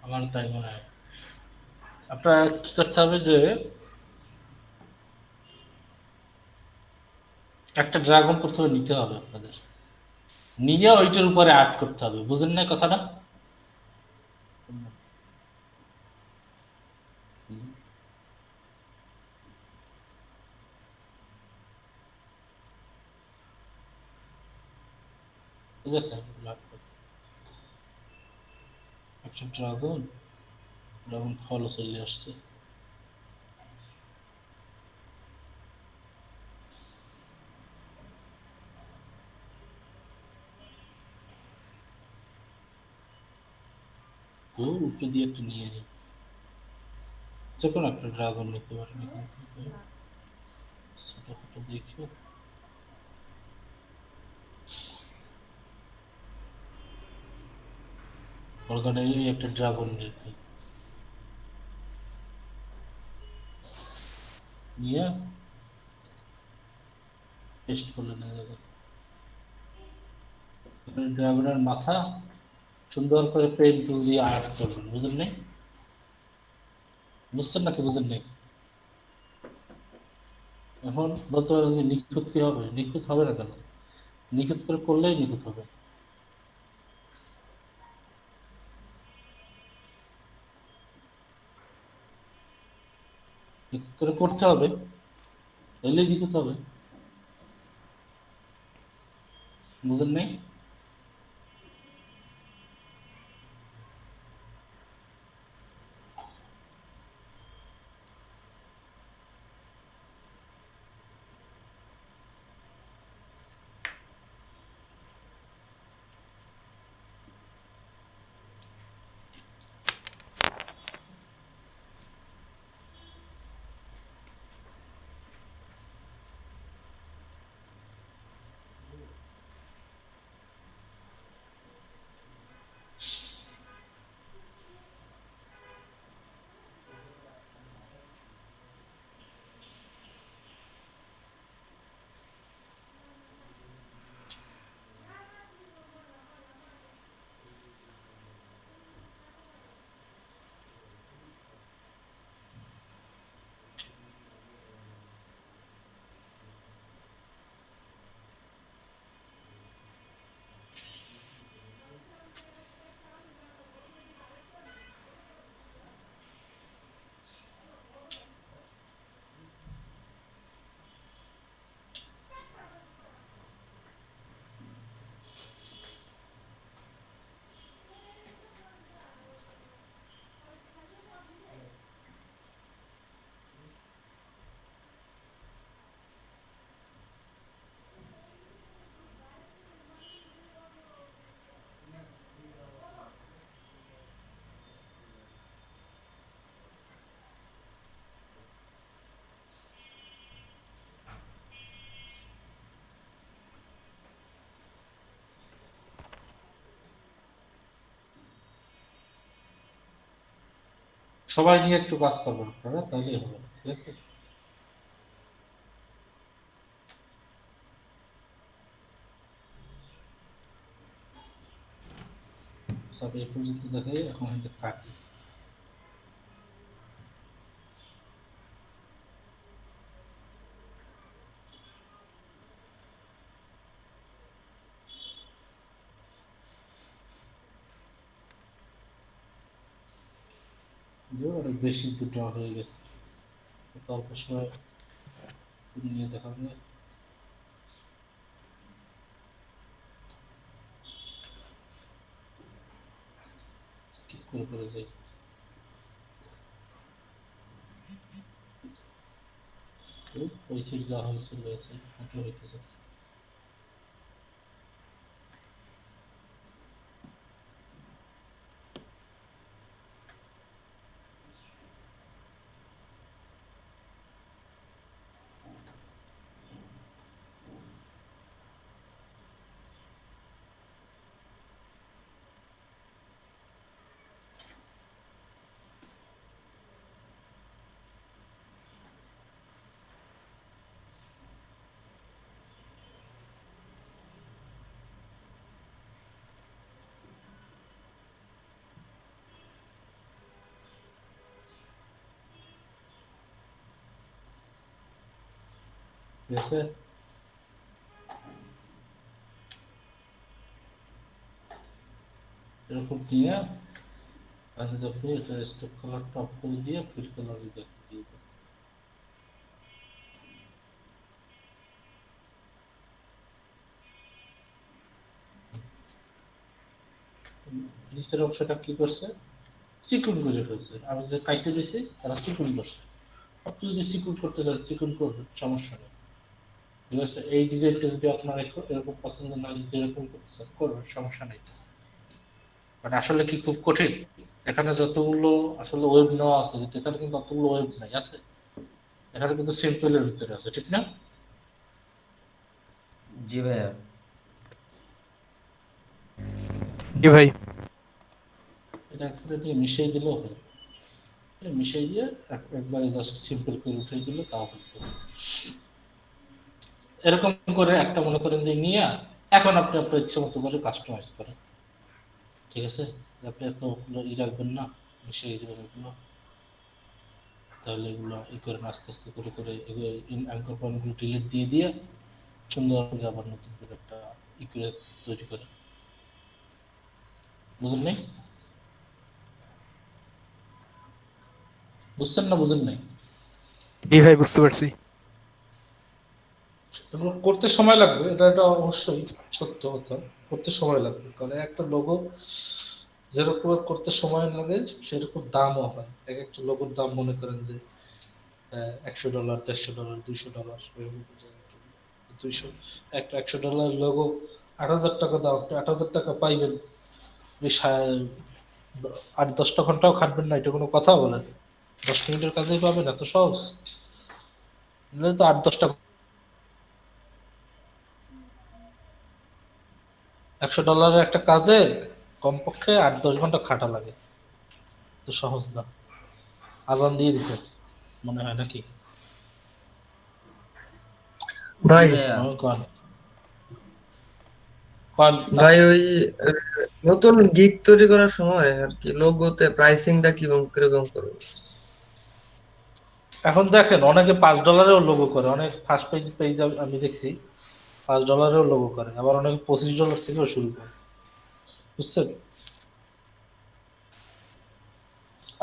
আমার তাই মনে হয়। আপনার কি করতে হবে যে একটা ড্রাগন প্রথমে নিতে হবে আপনাদের, নিয়ে ওইটার উপরে আর্ট করতে হবে, বুঝেন না কথাটা? ঠিক আছে, একটা ড্রাগন, ড্রাগন ফলও চলে আসছে। ও উপরে দিয়ে একটা নিয়ে নিই, যে কোনো একটা ড্রাগন নিতে পারেন এখান থেকে। ছোট ছোট দেখে ওখানে এই একটা ড্রাগন নিয়ে পেস্ট করলে না যাবে। ড্রাগনের মাথা সুন্দর করে পেন টুল দিয়ে আর্ট করবেন, বুঝলেন নাই? বুঝছেন নাকি বুঝেন নাই? এখন বলতে পারেন যে নিখুঁত কি হবে, নিখুঁত হবে না কেন, নিখুঁত করে করলেই নিখুঁত হবে। নিখুঁত করে করতে হবে, তাহলেই নিখুঁত হবে, বুঝেন নাই? সবাই নিয়ে একটু কাজ করবেন আপনারা, তাহলেই হবে, ঠিক আছে? আমি এই পর্যন্ত দেখাই, এখন এটা কাটি। অনেক বেশি দুটো হয়ে গেছে, অল্প সময় নিয়ে দেখাবে। স্কিপ করে করে যাই। ওই সিট যা হয়েছিল হয়েছে, ওটা হইতেছে। ঠিক আছে, এরকম দিয়ে আচ্ছা দেখো, এটা স্টক কালারটা অফ করে দিয়ে ফিল কালার দিয়ে দিই। নিচের অংশটা কি করছে, চিকুন করে ফেলছে। আমি যে কাইটে দিছি তারা চিকুন করছে। আপনি যদি চিকুন করতে চান চিকুন করবেন, সমস্যা নেই। ঠিক আছে, এই ডিজাইনটা যদি আপনার এরকম পছন্দ না, যদি এরকম করতে চান করবেন, সমস্যা নেই। মানে আসলে কি খুব কঠিন? এখানে যতগুলো আসলে ওয়েব নেওয়া আছে, কিন্তু এখানে কিন্তু অতগুলো ওয়েব নাই আছে, এখানে কিন্তু সিম্পলের ভিতরে আছে, ঠিক না? জি ভাইয়া। জি ভাই। এটা একবারে দিয়ে মিশিয়ে দিলেও হয়, মিশিয়ে দিয়ে একবারে জাস্ট সিম্পল করে উঠে দিলে তাও হতো। এরকম করে একটা মনে করেন যে নিয়ে এখন আপনি আপনার ইচ্ছে মতো করে কাস্টমাইজ করেন। ঠিক আছে, আপনি এতগুলো রাখবেন না, মিশিয়ে দেবেন এগুলো। তাহলে এগুলো ই করেন আস্তে আস্তে করে করে অ্যাঙ্কর পয়েন্টগুলো ডিলিট দিয়ে দিয়ে সুন্দর করে আবার নতুন করে একটা ই করে তৈরি করেন। বুঝেন নাই? বুঝছেন না বুঝেন নাই? জি ভাই, বুঝতে পারছি। এগুলো করতে সময় লাগবে, এটা অবশ্যই সত্য কথা, করতে সময় লাগবে। কারণ একটা লোগো যেরকম করতে সময় লাগে সেরকম দামও হয়। এক একটা লোগোর দাম মনে করেন যে $100, $150, $200, একটা $100 লোগো 8,000 টাকা দাও, আপনি 8,000 টাকা পাইবেন। 8-10টা ঘন্টাও খাটবেন না, এটা কোনো কথা বলেন? 10 মিনিটের কাজেই পাবেন, এত সহজ? তো 8-10টা $100 একটা কাজে কমপক্ষে 8-10 ঘন্টা খাটা লাগে, তো সহজ না। আজান দিয়ে দিছে মনে হয় নাকি ভাই? ভাই ওই নতুন গিগ তৈরি করার সময় আর কি লোগোতে প্রাইসিংটা কিরকম করবো? এখন দেখেন অনেকে $5 লোগো করে, অনেক ফার্স্ট পেজ আমি দেখছি $5 লোগো করে, আবার অনেকে $25 থেকেও শুরু করে। বুঝছেন?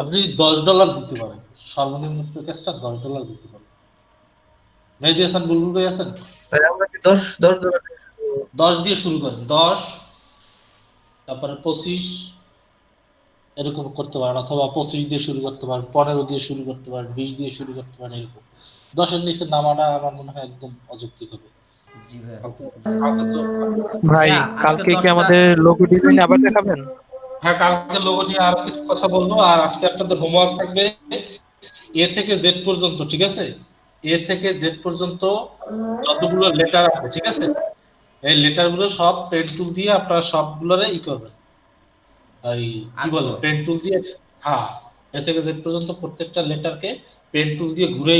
আপনি $10 দিতে পারেন, সর্বনিম্ন প্যাকেজটা $10 দিতে পারেন। মেহেদী হাসান বুলবুল ভাই আছেন? ভাই আমরা কি 10 10 দিয়ে শুরু করেন, 10, তারপরে 25 এরকম করতে পারেন, অথবা 25 দিয়ে শুরু করতে পারেন, 15 দিয়ে শুরু করতে পারেন, 20 দিয়ে শুরু করতে পারেন। এরকম 10-এর নিচে নামাটা আমার মনে হয় একদম অযৌক্তিক হবে। জি ভাইয়া। ভাই ভাইয়া, আজকে কালকে কি 10টা আমাদের লোগো ডিজাইন আবার দেখাবেন? হ্যাঁ, কালকে লোগো নিয়ে আরো কিছু কথা বলবো। আর আজকে আপনাদের হোমওয়ার্ক থাকবে এ থেকে জেড পর্যন্ত, ঠিক আছে? এ থেকে জেড পর্যন্ত যতগুলো লেটার আছে, ঠিক আছে, এই লেটার গুলো সব পেন টুল দিয়ে আপনারা সবগুলোরে ই করবেন, এই কি বলে পেন টুল দিয়ে। হ্যাঁ, এ থেকে জেড পর্যন্ত প্রত্যেকটা লেটারকে পেন টুল দিয়ে ঘুরে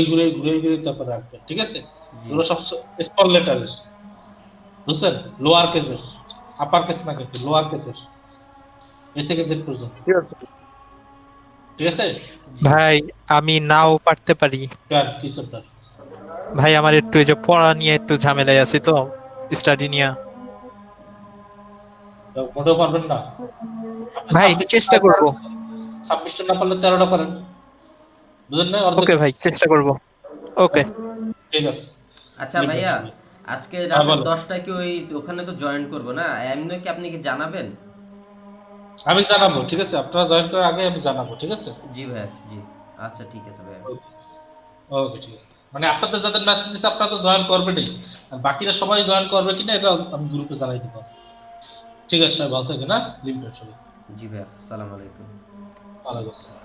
তারপর রাখবেন, ঠিক আছে? এগুলো সব স্মল লেটারের, বুঝছেন? লোয়ার কেসের, আপার কেস না, কিন্তু লোয়ার কেসের। এ থেকে জেড পর্যন্ত, ঠিক আছে। ঠিক আছে? ভাই আমি নাও পারতে পারি কেন কি চ্যাপ্টার? ভাই, আমার একটু এই যে পড়া নিয়ে একটু ঝামেলায় আছি তো, স্টাডি নিয়ে। মোটেও পারবেন না আপনি। ভাই চেষ্টা করব। 26টা না পারলে 13টা পারেন, বুঝলেন না? অর্ধেক। ওকে ভাই, চেষ্টা করব। ওকে ঠিক আছে। আচ্ছা লিখবেন। ভাইয়া, আজকে হ্যাঁ, রাত বলো। 10টায় কি ওই ওখানে তো জয়েন করব না, এমনি কি আপনি কি জানাবেন? আমি জানাবো, ঠিক আছে? আপনারা জয়েন করার আগে আমি জানাবো, ঠিক আছে? জি ভাইয়া, জি। আচ্ছা ঠিক আছে ভাইয়া। ওকে, ঠিক আছে। মানে আপনাদের যাদের মেসেজ দিচ্ছে আপনারা তো জয়েন করবেনই, আর বাকিরা সবাই জয়েন করবে কিনা এটা আমি গ্রুপে জানাই দিব। ঠিক আছে, সবাই ভালো থাকেন, না লিমিটেড সবাই। জি ভাইয়া, আসসালামু আলাইকুম। ভালো থাকবেন।